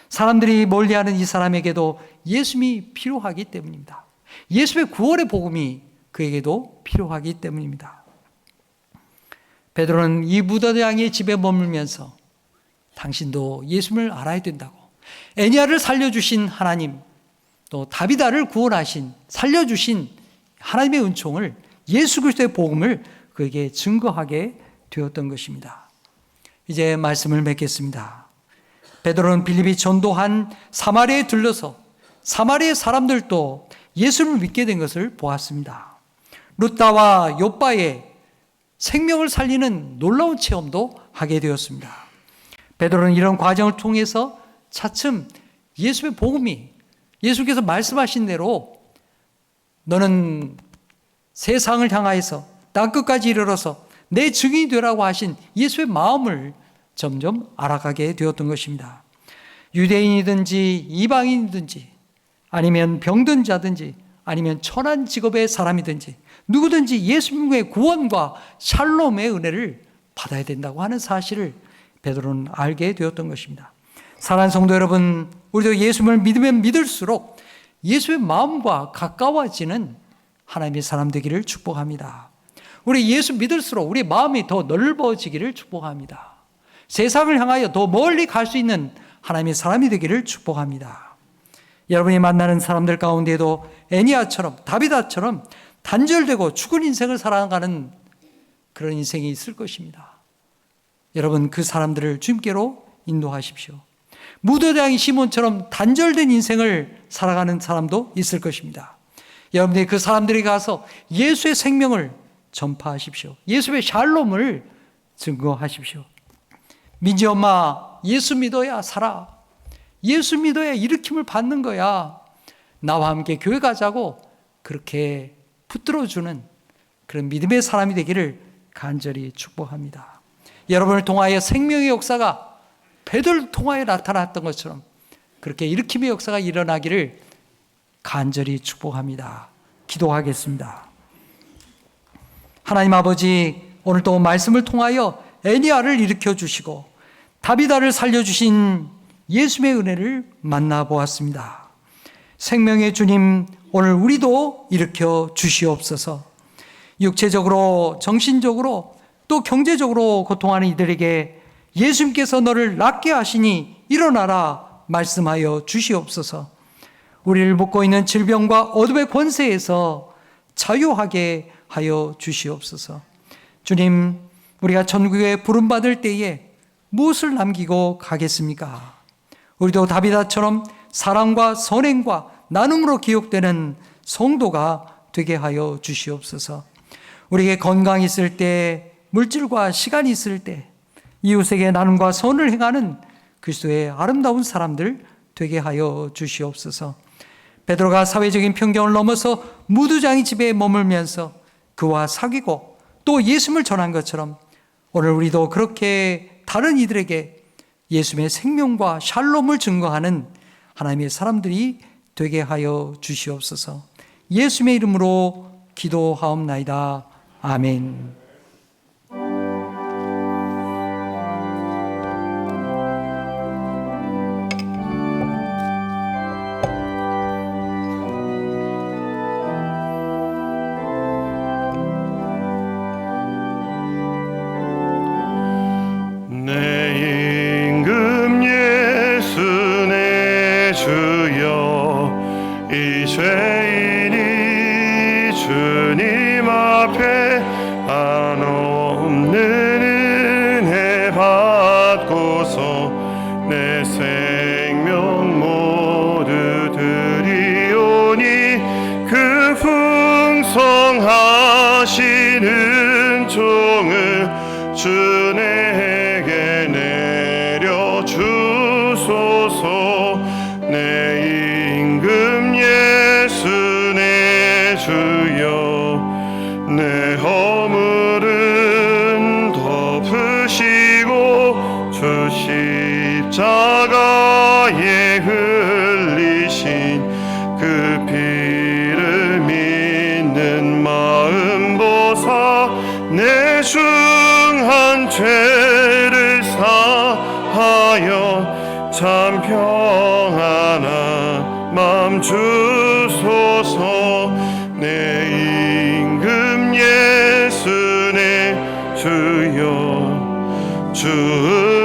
Speaker 4: 사람들이 멀리하는 이 사람에게도 예수님이 필요하기 때문입니다. 예수의 구원의 복음이 그에게도 필요하기 때문입니다. 베드로는 이 무두장의 집에 머물면서 당신도 예수님을 알아야 된다고, 애니야를 살려주신 하나님, 또 다비다를 구원하신, 살려주신 하나님의 은총을, 예수 그리스도의 복음을 그에게 증거하게 되었던 것입니다. 이제 말씀을 맺겠습니다. 베드로는 빌립이 전도한 사마리아에 들러서 사마리아 사람들도 예수를 믿게 된 것을 보았습니다. 루다와 욥바의 생명을 살리는 놀라운 체험도 하게 되었습니다. 베드로는 이런 과정을 통해서 차츰 예수의 복음이, 예수께서 말씀하신 대로 너는 세상을 향하여서 땅끝까지 이르러서 내 증인이 되라고 하신 예수의 마음을 점점 알아가게 되었던 것입니다. 유대인이든지 이방인이든지 아니면 병든 자든지 아니면 천한 직업의 사람이든지 누구든지 예수님의 구원과 샬롬의 은혜를 받아야 된다고 하는 사실을 베드로는 알게 되었던 것입니다. 사랑하는 성도 여러분, 우리도 예수님을 믿으면 믿을수록 예수의 마음과 가까워지는 하나님의 사람 되기를 축복합니다. 우리 예수 믿을수록 우리 마음이 더 넓어지기를 축복합니다. 세상을 향하여 더 멀리 갈 수 있는 하나님의 사람이 되기를 축복합니다. 여러분이 만나는 사람들 가운데도 애니야처럼 다비다처럼 단절되고 죽은 인생을 살아가는 그런 인생이 있을 것입니다. 여러분, 그 사람들을 주님께로 인도하십시오. 무두장이 시몬처럼 단절된 인생을 살아가는 사람도 있을 것입니다. 여러분들이 그 사람들이 가서 예수의 생명을 전파하십시오. 예수의 샬롬을 증거하십시오. 민지 엄마, 예수 믿어야 살아. 예수 믿어야 일으킴을 받는 거야. 나와 함께 교회 가자고 그렇게 붙들어주는 그런 믿음의 사람이 되기를 간절히 축복합니다. 여러분을 통하여 생명의 역사가 베드로를 통하여 나타났던 것처럼 그렇게 일으킴의 역사가 일어나기를 간절히 축복합니다. 기도하겠습니다. 하나님 아버지, 오늘도 말씀을 통하여 애니야를 일으켜 주시고 다비다를 살려주신 예수의 은혜를 만나보았습니다. 생명의 주님, 오늘 우리도 일으켜 주시옵소서. 육체적으로, 정신적으로, 또 경제적으로 고통하는 이들에게 예수님께서 너를 낫게 하시니 일어나라 말씀하여 주시옵소서. 우리를 묶고 있는 질병과 어둠의 권세에서 자유하게 하여 주시옵소서. 주님, 우리가 천국에 부름받을 때에 무엇을 남기고 가겠습니까? 우리도 다비다처럼 사랑과 선행과 나눔으로 기억되는 성도가 되게 하여 주시옵소서. 우리에게 건강이 있을 때, 물질과 시간이 있을 때 이웃에게 나눔과 선을 행하는 그리스도의 아름다운 사람들 되게 하여 주시옵소서. 베드로가 사회적인 편견을 넘어서 무두장이 집에 머물면서 그와 사귀고 또 예수님을 전한 것처럼 오늘 우리도 그렇게 다른 이들에게 예수님의 생명과 샬롬을 증거하는 하나님의 사람들이 되게 하여 주시옵소서. 예수님의 이름으로 기도하옵나이다. 아멘.
Speaker 3: 은총을 주에게 내려주소서. 내 임금 예수 내 주여, 내 허물은 덮으시고 주 십자가에 흘리신 그 피를 믿는 마음 보사 내 중한 죄를 사하여 참 평안한 맘 주소서. 내 임금 예수 내 주여, 주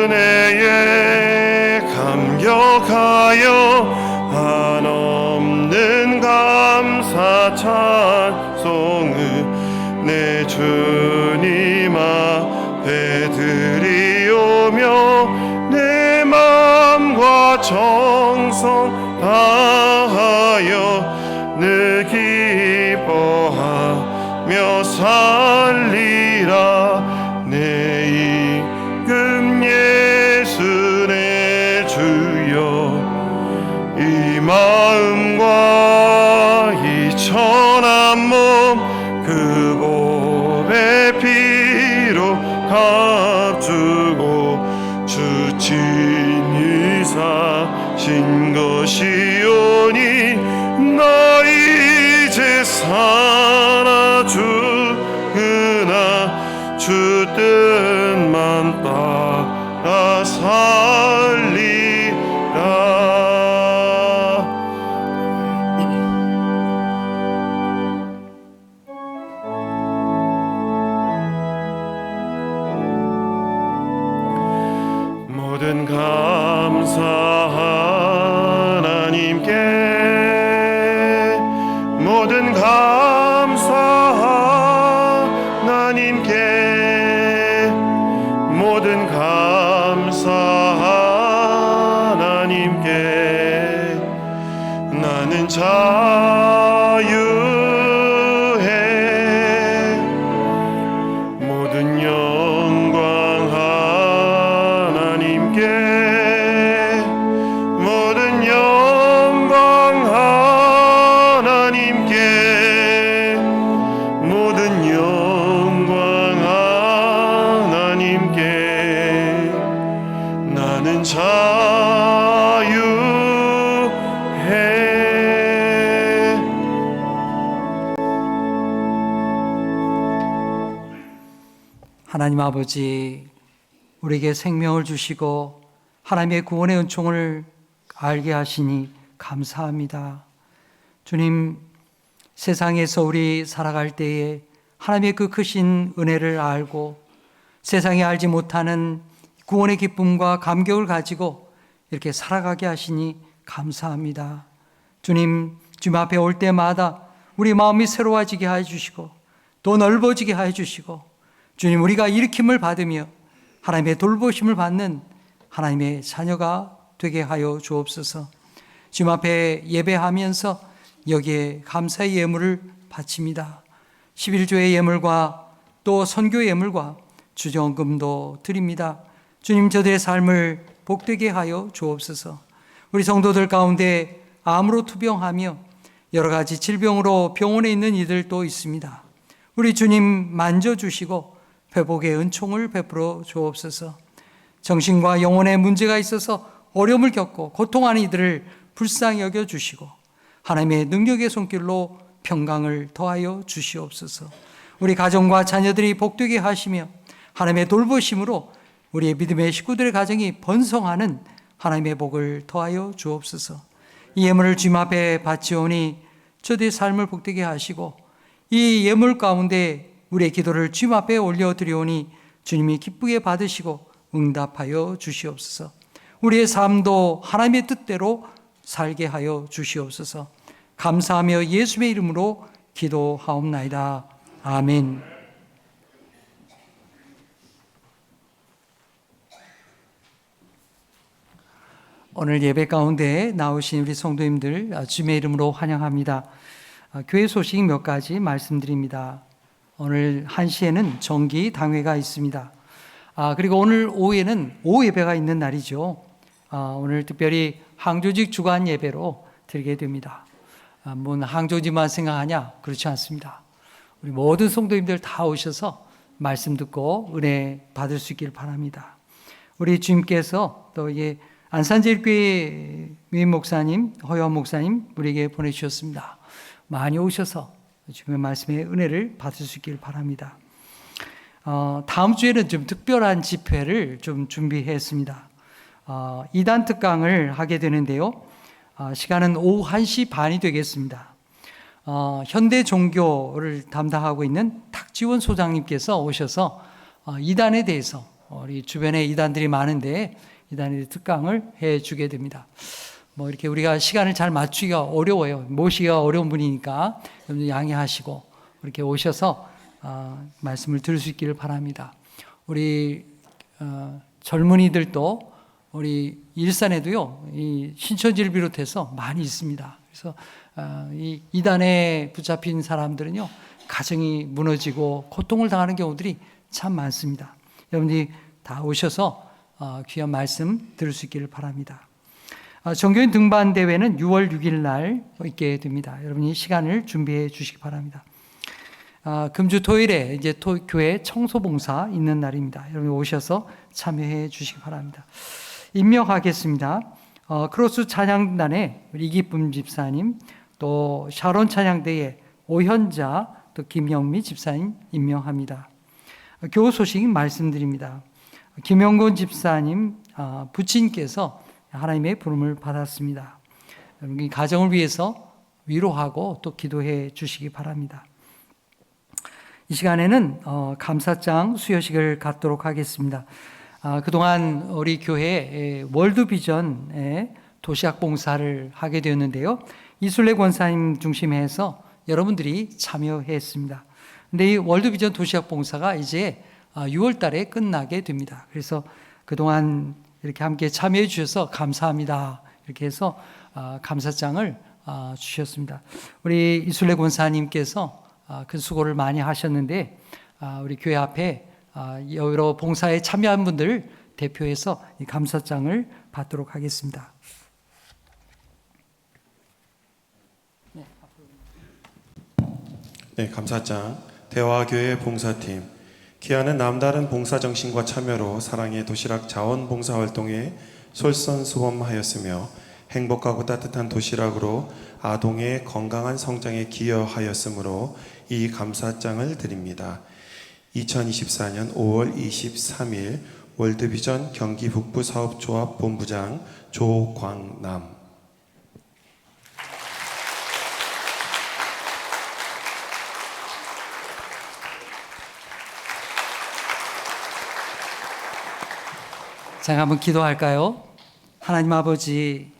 Speaker 3: 은혜에 감격하여 한없는 감사 찬송을 내 주님 앞에 드리오며 내 맘과 정성 다하여 늘 기뻐하며 살리라. 내 임금 예수 내 주여, 이 마음과 이 천한 몸 그 보배 피로 값주고 주 친히 사신 것이오니 나 이제 살아 죽으나 주 뜻만 따라 살리라. 모든 감사 하나님께, 모든 감사 하나님께, 모든 감사 하나님께. 나는 자유해. 모든 영광 하나님께, 모든 영광 하나님께, 모든 영광 하나님께. 나는 자유해.
Speaker 4: 하나님 아버지, 우리에게 생명을 주시고 하나님의 구원의 은총을 알게 하시니 감사합니다. 주님, 세상에서 우리 살아갈 때에 하나님의 그 크신 은혜를 알고 세상에 알지 못하는 구원의 기쁨과 감격을 가지고 이렇게 살아가게 하시니 감사합니다. 주님, 주님 앞에 올 때마다 우리 마음이 새로워지게 하여 주시고 또 넓어지게 하여 주시고, 주님, 우리가 일으킴을 받으며 하나님의 돌보심을 받는 하나님의 자녀가 되게 하여 주옵소서. 주님 앞에 예배하면서 여기에 감사의 예물을 바칩니다. 11조의 예물과 또 선교 예물과 주정금도 드립니다. 주님, 저들의 삶을 복되게 하여 주옵소서. 우리 성도들 가운데 암으로 투병하며 여러 가지 질병으로 병원에 있는 이들도 있습니다. 우리 주님 만져주시고 회복의 은총을 베풀어 주옵소서. 정신과 영혼의 문제가 있어서 어려움을 겪고 고통하는 이들을 불쌍히 여겨주시고 하나님의 능력의 손길로 평강을 더하여 주시옵소서. 우리 가정과 자녀들이 복되게 하시며 하나님의 돌보심으로 우리의 믿음의 식구들의 가정이 번성하는 하나님의 복을 더하여 주옵소서. 이 예물을 주님 앞에 바치오니 저들의 삶을 복되게 하시고 이 예물 가운데 우리의 기도를 주님 앞에 올려드리오니 주님이 기쁘게 받으시고 응답하여 주시옵소서. 우리의 삶도 하나님의 뜻대로 살게 하여 주시옵소서. 감사하며 예수의 이름으로 기도하옵나이다. 아멘. 오늘 예배 가운데 나오신 우리 성도님들 주님의 이름으로 환영합니다. 교회 소식 몇 가지 말씀드립니다. 오늘 1시에는 정기 당회가 있습니다. 그리고 오늘 오후에는 오후 예배가 있는 날이죠. 오늘 특별히 항조직 주간 예배로 드리게 됩니다. 뭐 항조지만 생각하냐? 그렇지 않습니다. 우리 모든 성도님들 다 오셔서 말씀 듣고 은혜 받을 수 있기를 바랍니다. 우리 주님께서 또 안산제일교회 위임 목사님, 허영 목사님 우리에게 보내주셨습니다. 많이 오셔서 주님의 말씀의 은혜를 받을 수 있기를 바랍니다. 다음 주에는 좀 특별한 집회를 좀 준비했습니다. 이단 특강을 하게 되는데요. 시간은 오후 1시 반이 되겠습니다. 현대 종교를 담당하고 있는 탁지원 소장님께서 오셔서 이단에 대해서 우리 주변에 이단들이 많은데 이단에 특강을 해주게 됩니다. 뭐 이렇게 우리가 시간을 잘 맞추기가 어려워요. 모시기가 어려운 분이니까 여러분 양해하시고 이렇게 오셔서 말씀을 들을 수 있기를 바랍니다. 우리 젊은이들도 우리 일산에도요, 이 신천지를 비롯해서 많이 있습니다. 그래서 이 이단에 붙잡힌 사람들은요, 가정이 무너지고 고통을 당하는 경우들이 참 많습니다. 여러분들이 다 오셔서 귀한 말씀 들을 수 있기를 바랍니다. 정교인 등반 대회는 6월 6일 날 있게 됩니다. 여러분이 시간을 준비해 주시기 바랍니다. 금주 토요일에 이제 교회 청소봉사 있는 날입니다. 여러분 오셔서 참여해 주시기 바랍니다. 임명하겠습니다. 크로스 찬양단의 이기쁨 집사님, 또 샤론 찬양대의 오현자, 또 김영미 집사님 임명합니다. 교우 소식 말씀드립니다. 김영곤 집사님 부친께서 하나님의 부름을 받았습니다. 여러분 가정을 위해서 위로하고 또 기도해 주시기 바랍니다. 이 시간에는 감사장 수여식을 갖도록 하겠습니다. 그동안 우리 교회 월드비전에 도시학 봉사를 하게 되었는데요. 이술래 권사님 중심해서 여러분들이 참여했습니다. 근데 이 월드비전 도시학 봉사가 이제 6월 달에 끝나게 됩니다. 그래서 그동안 이렇게 함께 참여해 주셔서 감사합니다. 이렇게 해서 감사장을 주셨습니다. 우리 이술래 권사님께서 큰 수고를 많이 하셨는데 우리 교회 앞에 여러 봉사에 참여한 분들을 대표해서 이 감사장을 받도록 하겠습니다.
Speaker 3: 네, 감사장 대화교회 봉사팀 귀하는 남다른 봉사 정신과 참여로 사랑의 도시락 자원 봉사 활동에 솔선수범하였으며 행복하고 따뜻한 도시락으로 아동의 건강한 성장에 기여하였으므로 이 감사장을 드립니다. 2024년 5월 23일 월드비전 경기북부사업조합 본부장 조광남.
Speaker 4: 자, 한번 기도할까요? 하나님 아버지,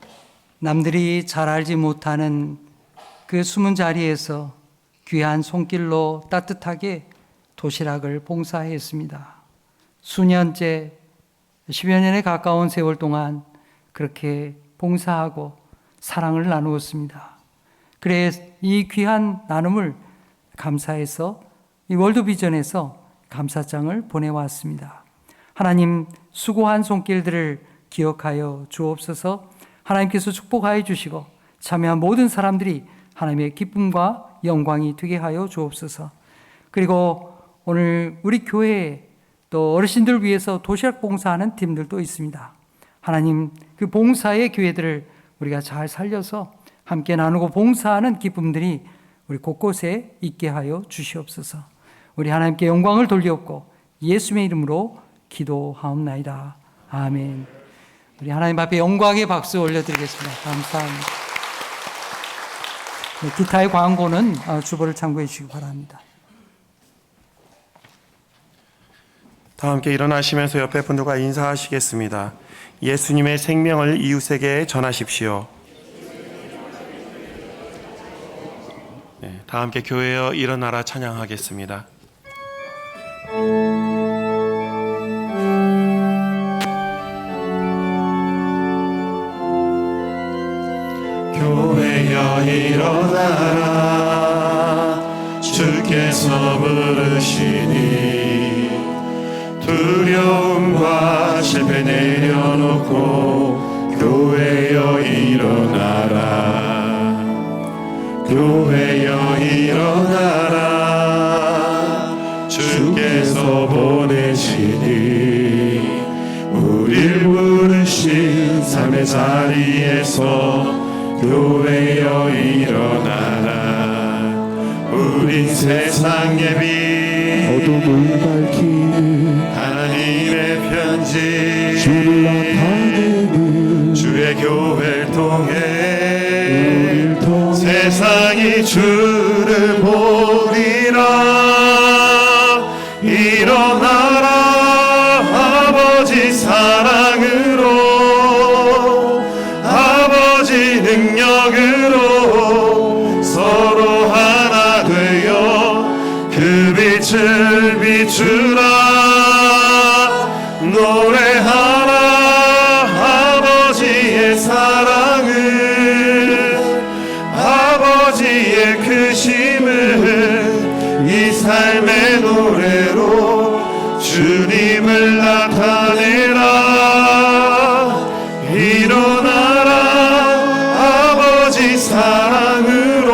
Speaker 4: 남들이 잘 알지 못하는 그 숨은 자리에서 귀한 손길로 따뜻하게 도시락을 봉사했습니다. 수년째, 10여 년에 가까운 세월 동안 그렇게 봉사하고 사랑을 나누었습니다. 그래 이 귀한 나눔을 감사해서 이 월드비전에서 감사장을 보내왔습니다. 하나님 수고한 손길들을 기억하여 주옵소서. 하나님께서 축복하여 주시고 참여한 모든 사람들이 하나님의 기쁨과 영광이 되게 하여 주옵소서. 그리고 오늘 우리 교회에 또 어르신들을 위해서 도시락 봉사하는 팀들도 있습니다. 하나님 그 봉사의 교회들을 우리가 잘 살려서 함께 나누고 봉사하는 기쁨들이 우리 곳곳에 있게 하여 주시옵소서. 우리 하나님께 영광을 돌리옵고 예수님의 이름으로 기도하옵나이다. 아멘. 우리 하나님 앞에 영광의 박수 올려드리겠습니다. 감사합니다. 네, 기타의 광고는 주보를 참고해 주시기 바랍니다.
Speaker 3: 다 함께 일어나시면서 옆에 분들과 인사하시겠습니다. 예수님의 생명을 이웃에게 전하십시오. 네, 다 함께 교회여 일어나라 찬양하겠습니다. 교회여 일어나라 주께 주께서 부르시니 두려움과 실패 내려놓고 교회여 일어나라 교회여 일어나라 주께서 보내시니 우릴 부르신 삶의 자리에서 교회여 일어나라 우린 세상의 빛
Speaker 5: 어둠을 밝히는
Speaker 3: 하나님의 편지
Speaker 5: 주를 나타내는
Speaker 3: 주의 교회를
Speaker 5: 우릴 통해
Speaker 3: 세상이 주를 보리라 일어나라 아버지 사랑으로 아버지 능력으로 서로 하나 되어 그 빛을 비추라 노래하라 아버지의 사랑을 아버지의 크심을 이 삶의 노래로 주님을 나타내라 일어나라 아버지 사랑으로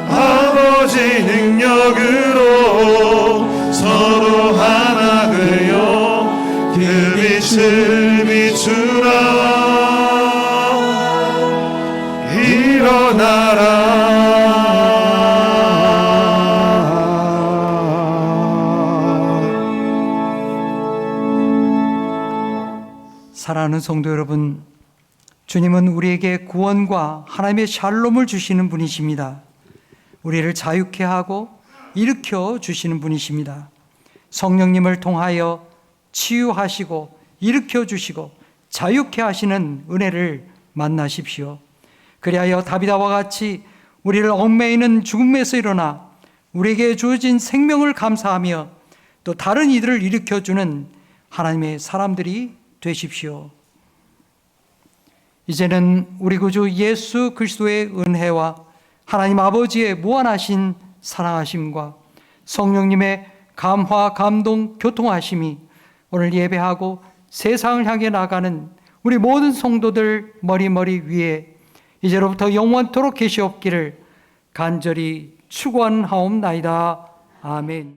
Speaker 3: 아버지 능력으로 서로 하나 되어 그 빛을 비추라
Speaker 4: 사랑하는 성도 여러분, 주님은 우리에게 구원과 하나님의 샬롬을 주시는 분이십니다. 우리를 자유케 하고 일으켜 주시는 분이십니다. 성령님을 통하여 치유하시고 일으켜 주시고 자유케 하시는 은혜를 만나십시오. 그리하여 다비다와 같이 우리를 얽매이는 죽음에서 일어나 우리에게 주어진 생명을 감사하며 또 다른 이들을 일으켜주는 하나님의 사람들이 되십시오. 이제는 우리 구주 예수 그리스도의 은혜와 하나님 아버지의 무한하신 사랑하심과 성령님의 감화, 감동, 교통하심이 오늘 예배하고 세상을 향해 나가는 우리 모든 성도들 머리 위에 이제로부터 영원토록 계시옵기를 간절히 축원하옵나이다. 아멘.